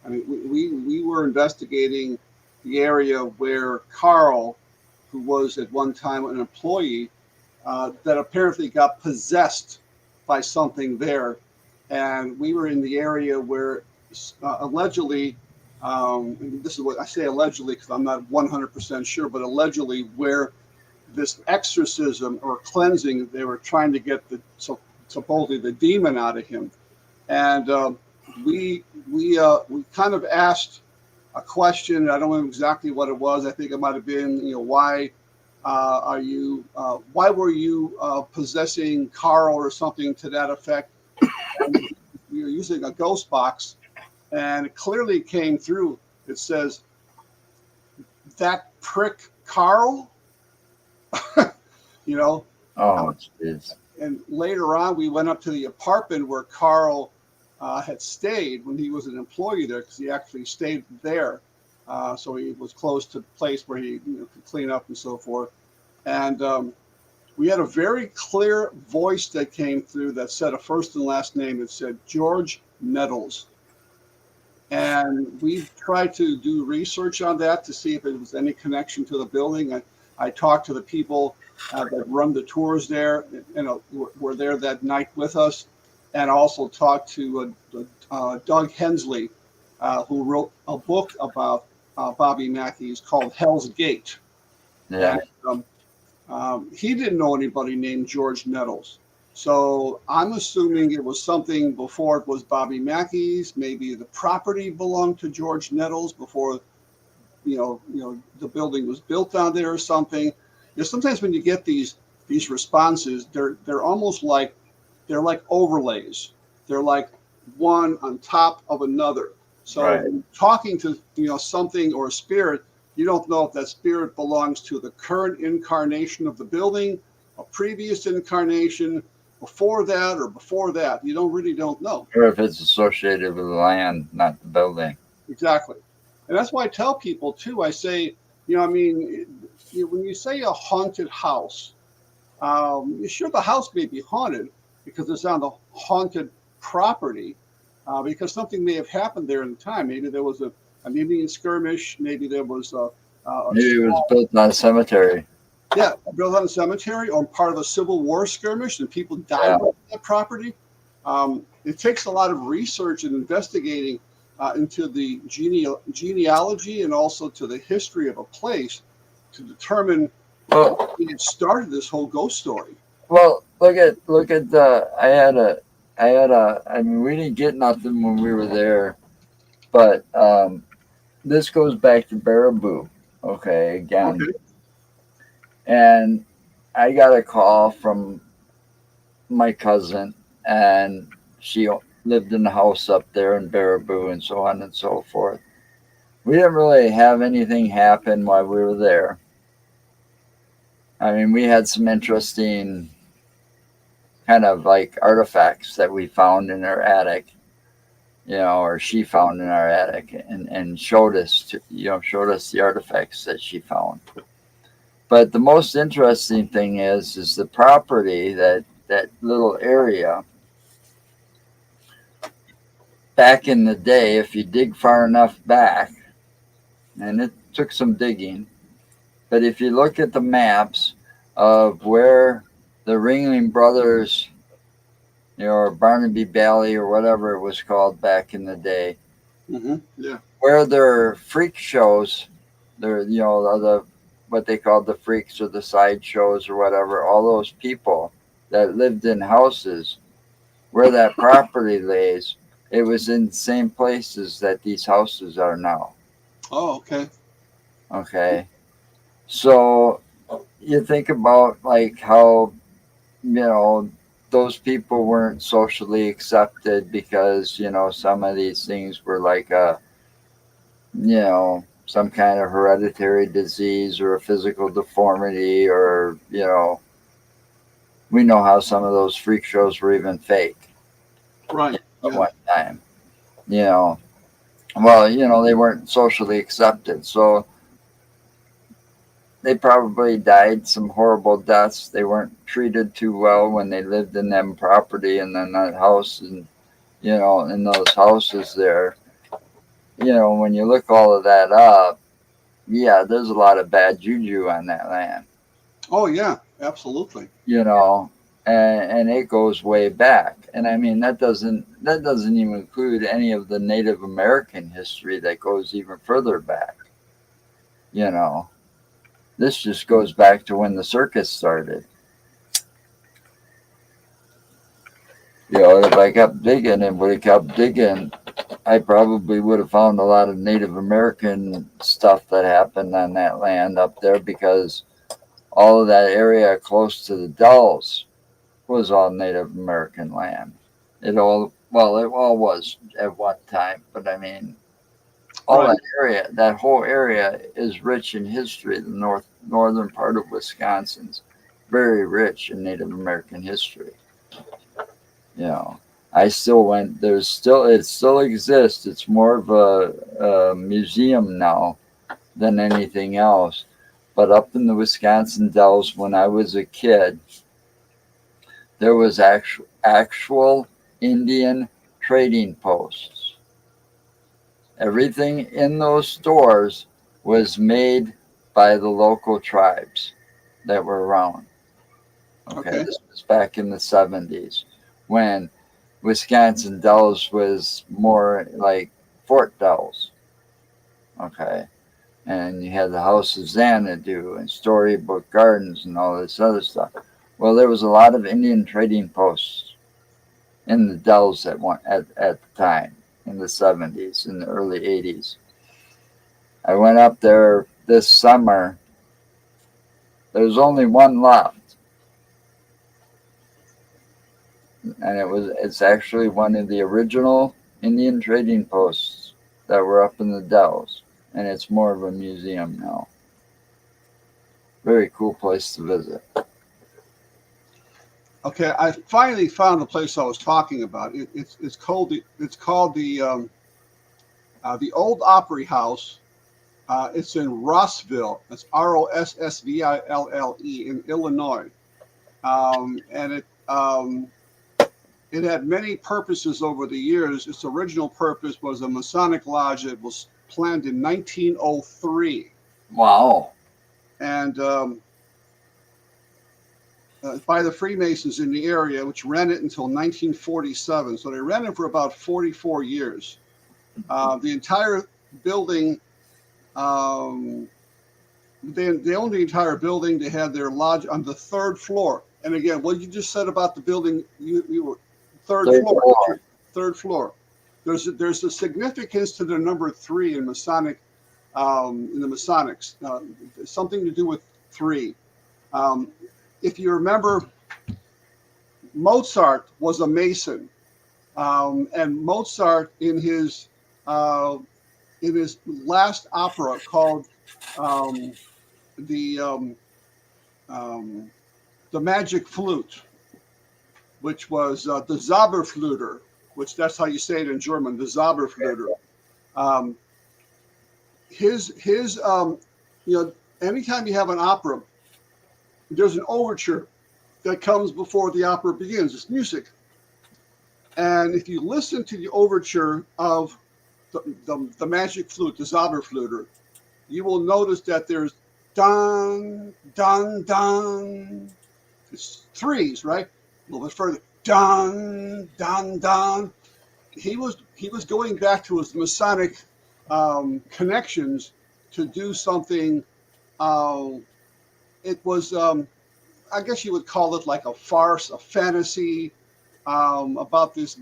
[SPEAKER 3] I mean, we were investigating the area where Carl, who was at one time an employee, that apparently got possessed by something there, and we were in the area where allegedly. This is what I say allegedly because I'm not 100% sure, but allegedly where this exorcism or cleansing, they were trying to get supposedly the demon out of him. And we kind of asked a question. I don't know exactly what it was. I think it might have been, why were you possessing Carl or something to that effect? And we were using a ghost box. And it clearly came through. It says, "That prick Carl,"
[SPEAKER 1] Oh, jeez.
[SPEAKER 3] And later on, we went up to the apartment where Carl had stayed when he was an employee there, because he actually stayed there. So he was close to the place where he could clean up and so forth. And we had a very clear voice that came through that said a first and last name. It said George Nettles. And we tried to do research on that to see if it was any connection to the building. I talked to the people that run the tours there, were there that night with us, and also talked to Doug Hensley, who wrote a book about Bobby Mackey. It's called Hell's Gate.
[SPEAKER 1] Yeah.
[SPEAKER 3] And he didn't know anybody named George Nettles. So I'm assuming it was something before it was Bobby Mackey's. Maybe the property belonged to George Nettles before, the building was built down there or something. Sometimes when you get these responses, they're almost like they're like overlays. They're like one on top of another. So
[SPEAKER 1] Right.
[SPEAKER 3] talking to something or a spirit, you don't know if that spirit belongs to the current incarnation of the building, a previous incarnation, before that or before that. You don't know.
[SPEAKER 1] Or if it's associated with the land, not the building.
[SPEAKER 3] Exactly. And that's why I tell people too, I say, when you say a haunted house, sure, the house may be haunted because it's on the haunted property, because something may have happened there in the time. Maybe there was an Indian skirmish. Maybe there was
[SPEAKER 1] Maybe it was built on a cemetery.
[SPEAKER 3] built on a cemetery or part of a Civil War skirmish, and people died on that property. It takes a lot of research and investigating into the genealogy and also to the history of a place to determine
[SPEAKER 1] Well,
[SPEAKER 3] it started this whole ghost story.
[SPEAKER 1] well, look at the. I mean, we didn't get nothing when we were there, but this goes back to Baraboo. Okay, again,
[SPEAKER 3] Okay.
[SPEAKER 1] and I got a call from my cousin, and she lived in the house up there in Baraboo, and so on and so forth. We didn't really have anything happen while we were there. I mean, we had some interesting kind of like artifacts that we found in our attic, or she found in our attic, and showed us the artifacts that she found. But the most interesting thing is the property, that little area. Back in the day, if you dig far enough back, and it took some digging, but if you look at the maps of where the Ringling Brothers, or Barnaby Valley or whatever it was called back in the day,
[SPEAKER 3] Yeah.
[SPEAKER 1] where their freak shows, the what they called the freaks or the side shows or whatever, all those people that lived in houses, where that property lays, it was in the same places that these houses are now.
[SPEAKER 3] Oh, okay.
[SPEAKER 1] Okay. So you think about like how, those people weren't socially accepted because, some of these things were like some kind of hereditary disease or a physical deformity, or, we know how some of those freak shows were even fake
[SPEAKER 3] Right.
[SPEAKER 1] at
[SPEAKER 3] Yeah.
[SPEAKER 1] one time, well, they weren't socially accepted. So they probably died some horrible deaths. They weren't treated too well when they lived in them property and then that house, and, in those houses there. When you look all of that up, yeah, there's a lot of bad juju on that land,
[SPEAKER 3] Oh, yeah. Absolutely.
[SPEAKER 1] and it goes way back. And I mean, that doesn't even include any of the Native American history that goes even further back. This just goes back to when the circus started. If I kept digging and would have kept digging, I probably would have found a lot of Native American stuff that happened on that land up there, because all of that area close to the Dells was all Native American land. It all was at one time, but I mean, all
[SPEAKER 3] Right.
[SPEAKER 1] that whole area is rich in history. The northern part of Wisconsin's very rich in Native American history. I still went. It still exists. It's more of a museum now than anything else. But up in the Wisconsin Dells, when I was a kid, there was actual Indian trading posts. Everything in those stores was made by the local tribes that were around. Okay,
[SPEAKER 3] Okay.
[SPEAKER 1] this was back in the 70s when Wisconsin Dells was more like Fort Dells. Okay, and you had the House of Xanadu and Storybook Gardens and all this other stuff. Well, there was a lot of Indian trading posts in the Dells at the time in the 70s, in the early 80s. I went up there this summer. There was only one left, and it's actually one of the original Indian trading posts that were up in the Dells, and it's more of a museum now. Very cool place to visit.
[SPEAKER 3] Okay, I finally found the place I was talking about. It's called the Old Opry House. It's in Rossville. It's Rossville in Illinois, and it had many purposes over the years. Its original purpose was a Masonic lodge. It was planned in 1903,
[SPEAKER 1] Wow.
[SPEAKER 3] and by the Freemasons in the area, which ran it until 1947. So they ran it for about 44 years. The entire building, they owned the entire building. They had their lodge on the third floor. And again, what you just said about the building, you were third floor. Third floor. There's a significance to the number 3 in Masonic, in the Masonics. Something to do with 3. If you remember, Mozart was a Mason, and Mozart in his last opera called the Magic Flute, which was the Zauberflöte, which that's how you say it in German, the Zauberflöte. Anytime you have an opera, there's an overture that comes before the opera begins. It's music. And if you listen to the overture of the Magic Flute, the Zauberflöte, you will notice that there's dun, dun, dun. It's 3s, right? A little bit further. Dun, dun, dun. He was going back to his Masonic connections to do something. It was, I guess you would call it like a farce, a fantasy about this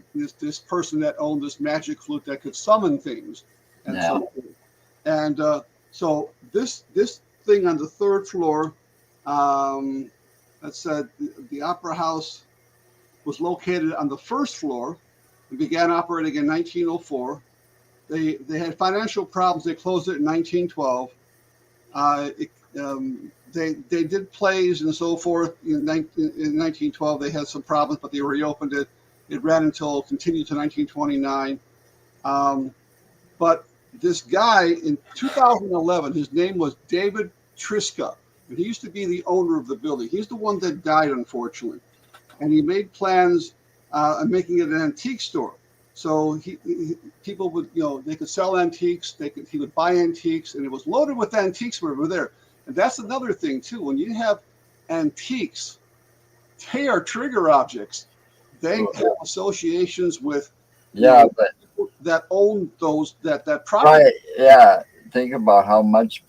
[SPEAKER 3] person that owned this magic flute that could summon things, and so this thing on the third floor, that said the Opera House was located on the first floor and began operating in 1904. They had financial problems. They closed it in 1912. They did plays and so forth in 1912. They had some problems, but they reopened it. It continued to 1929. But this guy in 2011, his name was David Triska, and he used to be the owner of the building. He's the one that died, unfortunately, and he made plans of making it an antique store. So people would, they could sell antiques. He would buy antiques, and it was loaded with antiques when we were there. And that's another thing too. When you have antiques, they are trigger objects. They have associations with
[SPEAKER 1] but
[SPEAKER 3] that own that property.
[SPEAKER 1] right, yeah. Think about how much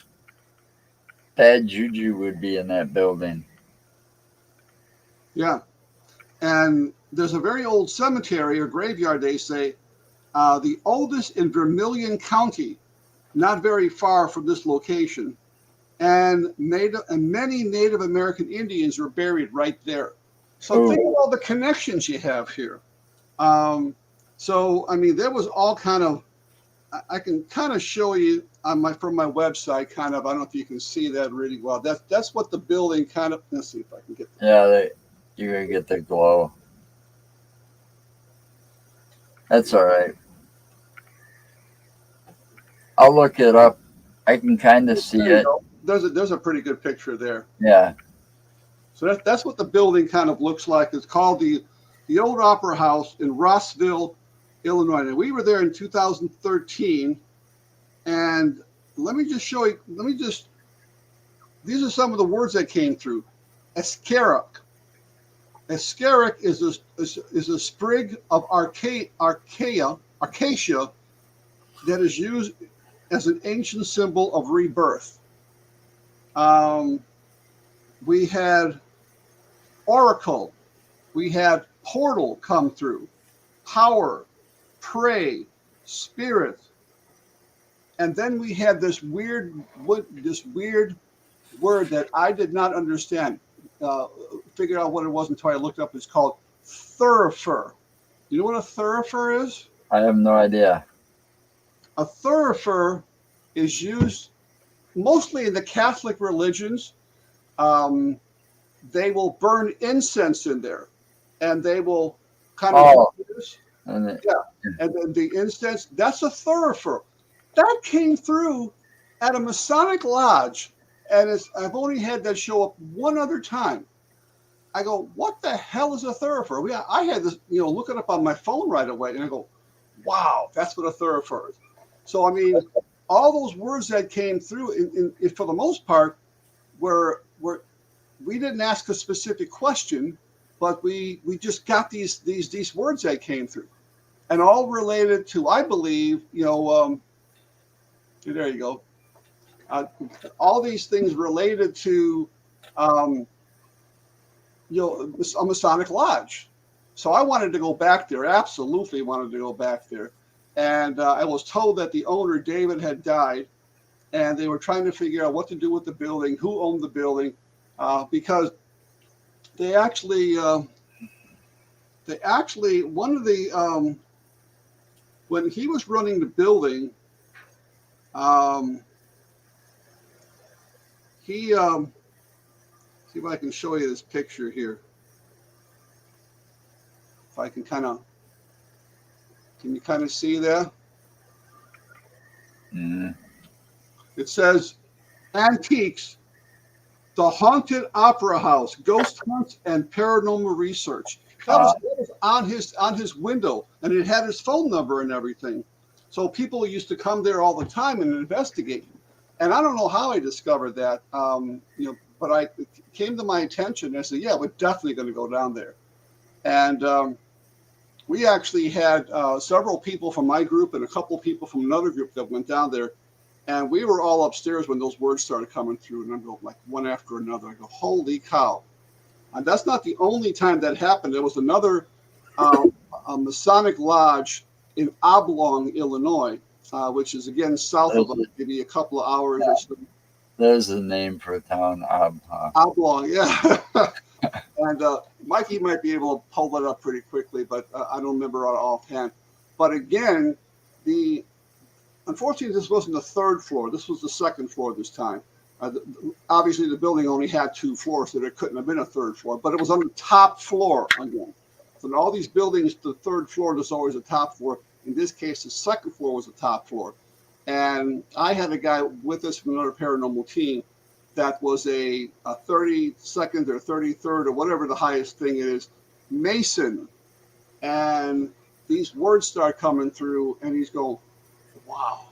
[SPEAKER 1] bad juju would be in that building.
[SPEAKER 3] Yeah, and there's a very old cemetery or graveyard. They say the oldest in Vermilion County, not very far from this location. And many Native American Indians were buried right there. So think of all the connections you have here. So I mean, there was all kind of. I can kind of show you from my website. Kind of. I don't know if you can see that really well. That's what the building kind of. Let's see if I can get.
[SPEAKER 1] You're gonna get the glow. That's all right. I'll look it up. I can kind of see it.
[SPEAKER 3] There's a pretty good picture there.
[SPEAKER 1] Yeah.
[SPEAKER 3] So that's what the building kind of looks like. It's called the Old Opera House in Rossville, Illinois. And we were there in 2013. And let me just show you. Let me just these are some of the words that came through. Ascaroc. Ascaroc is a sprig of acacia that is used as an ancient symbol of rebirth. We had oracle. We had portal come through. Power, pray, spirit. And then we had this weird word that I did not understand. Figured out what it was until I looked up. It's called thurifer. You know what a thurifer is?
[SPEAKER 1] I have no idea.
[SPEAKER 3] A thurifer is used mostly in the Catholic religions. They will burn incense in there, and they will kind of and then the incense. That's a thurifer. That came through at a Masonic lodge, and I've only had that show up one other time. I go, what the hell is a thurifer? I had this, look it up on my phone right away, and I go, wow, that's what a thurifer is. So, I mean, all those words that came through, in for the most part, were we didn't ask a specific question, but we just got these words that came through, and all related to, I believe, there you go. All these things related to, a Masonic lodge. So I wanted to go back there. Absolutely wanted to go back there. And I was told that the owner, David, had died, and they were trying to figure out what to do with the building, who owned the building, because they actually, one of the, when he was running the building, see if I can show you this picture here. If I can can you kind of see that?
[SPEAKER 1] Mm-hmm.
[SPEAKER 3] It says antiques, the haunted opera house, ghost hunts and paranormal research. That was on his window, and it had his phone number and everything. So people used to come there all the time and investigate. And I don't know how I discovered that, but it came to my attention. And I said, yeah, we're definitely going to go down there. And we actually had several people from my group and a couple of people from another group that went down there. And we were all upstairs when those words started coming through. And I'm going like one after another. I go, holy cow. And that's not the only time that happened. There was another a Masonic lodge in Oblong, Illinois, which is, again, south of maybe a couple of hours or so.
[SPEAKER 1] There's a name for a town,
[SPEAKER 3] Oblong, yeah. And Mikey might be able to pull that up pretty quickly, but I don't remember offhand. But again, unfortunately, this wasn't the third floor. This was the second floor this time. Obviously, the building only had 2 floors, so there couldn't have been a third floor. But it was on the top floor again. So in all these buildings, the third floor is always a top floor. In this case, the second floor was the top floor. And I had a guy with us from another paranormal team that was a 32nd or 33rd or whatever the highest thing is, Mason. And these words start coming through, and he's going, wow.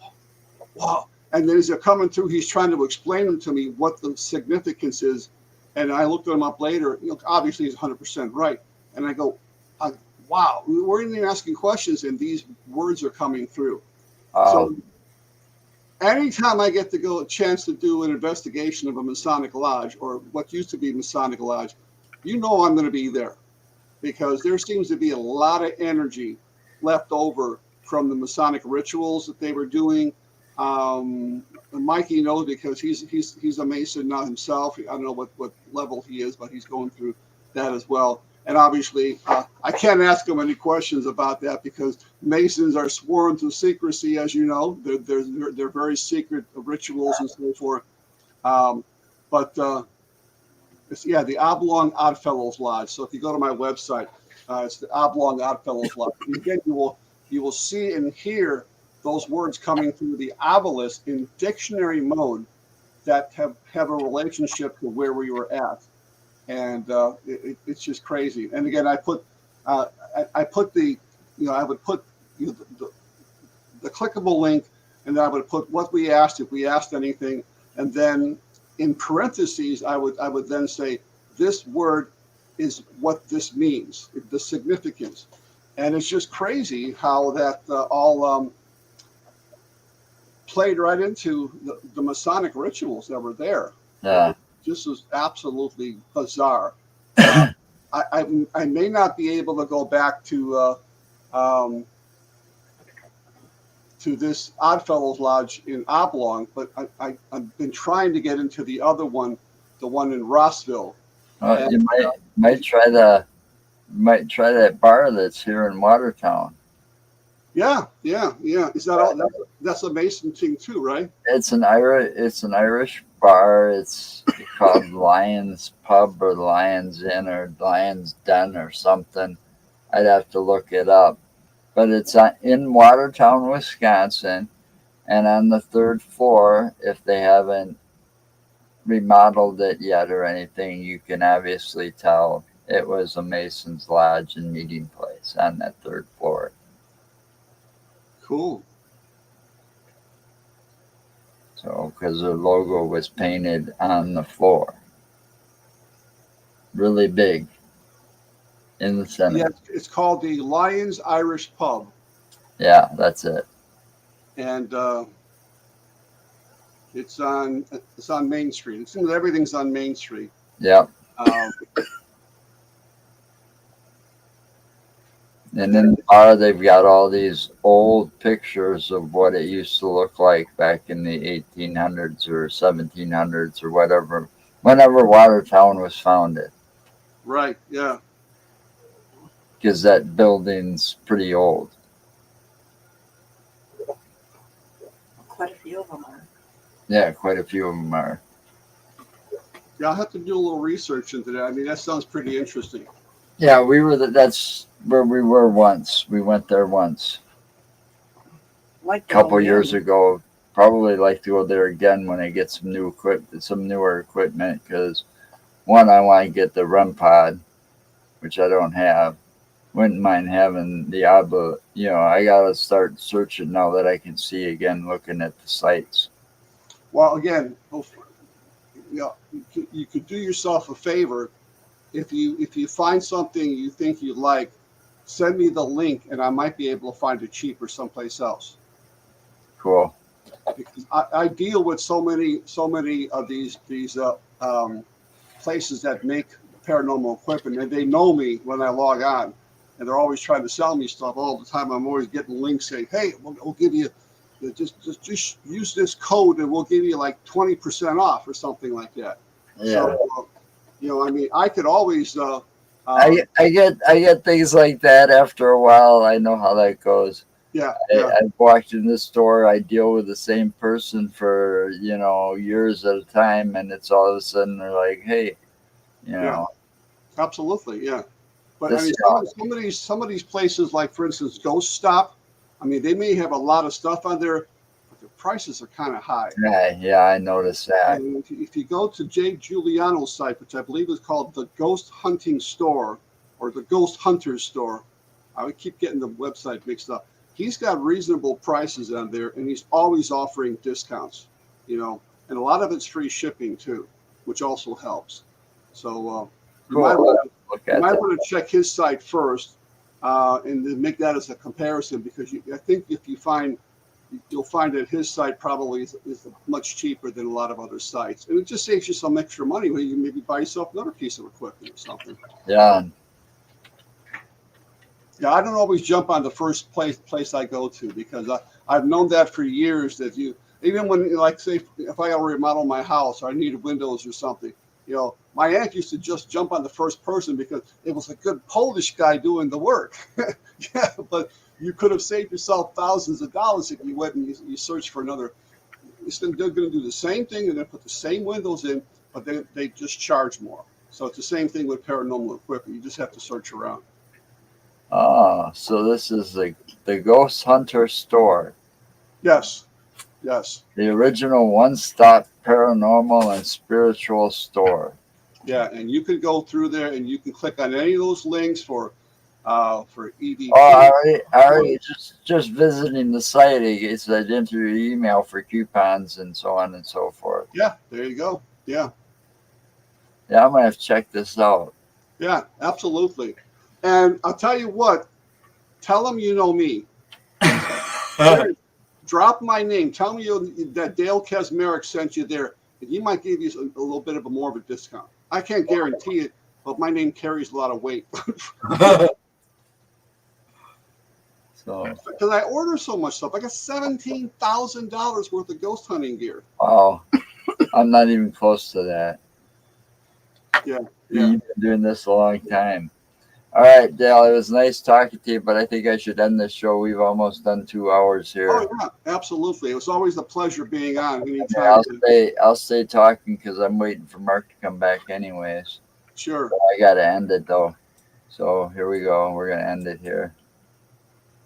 [SPEAKER 3] And then as they're coming through, he's trying to explain them to me what the significance is. And I looked them up later. Obviously, he's 100% right. And I go, wow, we weren't even asking questions, and these words are coming through. So anytime I get to go a chance to do an investigation of a Masonic lodge or what used to be Masonic lodge, I'm going to be there, because there seems to be a lot of energy left over from the Masonic rituals that they were doing. Mikey knows, because he's a Mason now himself. I don't know what level he is, but he's going through that as well. And obviously, I can't ask him any questions about that, because Masons are sworn to secrecy, as you know. They're very secret rituals and so forth. It's the Oblong Oddfellows Lodge. So if you go to my website, it's the Oblong Oddfellows Lodge. And again, you will see and hear those words coming through the obelisk in dictionary mode that have a relationship to where we were at. And it's just crazy. And again, I would put the clickable link, and then I would put what we asked, if we asked anything, and then in parentheses, I would then say this word is what this means, the significance. And it's just crazy how that all played right into the Masonic rituals that were there.
[SPEAKER 1] Yeah.
[SPEAKER 3] This was absolutely bizarre. I may not be able to go back to this Oddfellows Lodge in Oblong, but I've been trying to get into the other one, the one in Rossville.
[SPEAKER 1] You might try that bar that's here in Watertown.
[SPEAKER 3] Yeah. Is that all? That's a Mason thing too, right?
[SPEAKER 1] It's an Irish bar. It's called Lions Pub or Lions Inn or Lions Den or something. I'd have to look it up. But it's in Watertown, Wisconsin, and on the 3rd floor, if they haven't remodeled it yet or anything, you can obviously tell it was a Mason's Lodge and meeting place on that 3rd floor.
[SPEAKER 3] Cool.
[SPEAKER 1] So, because their logo was painted on the floor, really big in the center.
[SPEAKER 3] Yeah, it's called the Lions Irish Pub.
[SPEAKER 1] Yeah, that's it.
[SPEAKER 3] And it's on Main Street. It seems everything's on Main Street.
[SPEAKER 1] Yep. And in the bar, they've got all these old pictures of what it used to look like back in the 1800s or 1700s or whatever, whenever Watertown was founded.
[SPEAKER 3] Right, yeah.
[SPEAKER 1] Because that building's pretty old.
[SPEAKER 4] Quite a few of them are.
[SPEAKER 1] Yeah, quite a few of them are.
[SPEAKER 3] Yeah, I'll have to do a little research into that. I mean, that sounds pretty interesting.
[SPEAKER 1] Yeah, that's where we were once. We went there once.
[SPEAKER 4] Like
[SPEAKER 1] A couple years ago. Probably like to go there again when I get some newer equipment. Because one, I want to get the REM pod, which I don't have. Wouldn't mind having the odd, but I gotta start searching now that I can see again, looking at the sites.
[SPEAKER 3] Well, again, you could do yourself a favor if you find something you think you like. Send me the link, and I might be able to find it cheaper someplace else.
[SPEAKER 1] Cool.
[SPEAKER 3] Because I deal with so many of these places that make paranormal equipment, and they know me when I log on, and they're always trying to sell me stuff all the time. I'm always getting links saying, "Hey, we'll give you just use this code, and we'll give you like 20% off or something like that."
[SPEAKER 1] Yeah.
[SPEAKER 3] So, I mean, I could always.
[SPEAKER 1] I get things like that after a while. I know how that goes.
[SPEAKER 3] Yeah.
[SPEAKER 1] I've walked in this store. I deal with the same person for years at a time, and it's all of a sudden they're like, "Hey,
[SPEAKER 3] Yeah. Absolutely, yeah. But
[SPEAKER 1] This-
[SPEAKER 3] I mean, some of these places, like for instance, Ghost Stop. I mean, they may have a lot of stuff on there, but the prices are kind of high.
[SPEAKER 1] Yeah, I noticed that.
[SPEAKER 3] And if you go to Jay Giuliano's site, which I believe is called the Ghost Hunting Store or the Ghost Hunters Store, I would keep getting the website mixed up. He's got reasonable prices on there, and he's always offering discounts, and a lot of it's free shipping too, which also helps. So you
[SPEAKER 1] Cool.
[SPEAKER 3] might
[SPEAKER 1] Look
[SPEAKER 3] want to check his site first, and then make that as a comparison, because I think if you'll find that his site probably is much cheaper than a lot of other sites, and it just saves you some extra money when you maybe buy yourself another piece of equipment or something.
[SPEAKER 1] Yeah.
[SPEAKER 3] Yeah, I don't always jump on the first place I go to, because I've known that for years, that even when, like, say, if I got to remodel my house or I needed windows or something, my aunt used to just jump on the first person because it was a good Polish guy doing the work. Yeah, but you could have saved yourself thousands of dollars if you went and you searched for another. They're going to do the same thing. They're going to put the same windows in, but they just charge more. So it's the same thing with paranormal equipment. You just have to search around.
[SPEAKER 1] Oh, so this is the Ghost Hunter Store.
[SPEAKER 3] Yes.
[SPEAKER 1] The original one-stop paranormal and spiritual store.
[SPEAKER 3] Yeah, and you can go through there and you can click on any of those links for EVP.
[SPEAKER 1] Oh, I already just visiting the site. It said enter your email for coupons and so on and so forth.
[SPEAKER 3] Yeah, there you go. Yeah.
[SPEAKER 1] Yeah, I'm gonna have to check this out.
[SPEAKER 3] Yeah, absolutely. And I'll tell you what, tell them you know me. Drop my name. Tell me that Dale Kaczmarek sent you there, and he might give you a little bit of a more of a discount. I can't guarantee it, but my name carries a lot of weight.
[SPEAKER 1] So,
[SPEAKER 3] Because I order so much stuff. I got $17,000 worth of ghost hunting gear.
[SPEAKER 1] wow, I'm not even close to that.
[SPEAKER 3] Yeah.
[SPEAKER 1] You've been doing this a long time. All right, Dale, it was nice talking to you, but I think I should end this show. We've almost done 2 hours here.
[SPEAKER 3] Oh yeah, absolutely. It was always a pleasure being on.
[SPEAKER 1] Yeah,
[SPEAKER 3] Anytime.
[SPEAKER 1] I'll stay talking because I'm waiting for Mark to come back anyways.
[SPEAKER 3] Sure.
[SPEAKER 1] So I gotta end it though. So here we go. We're gonna end it here.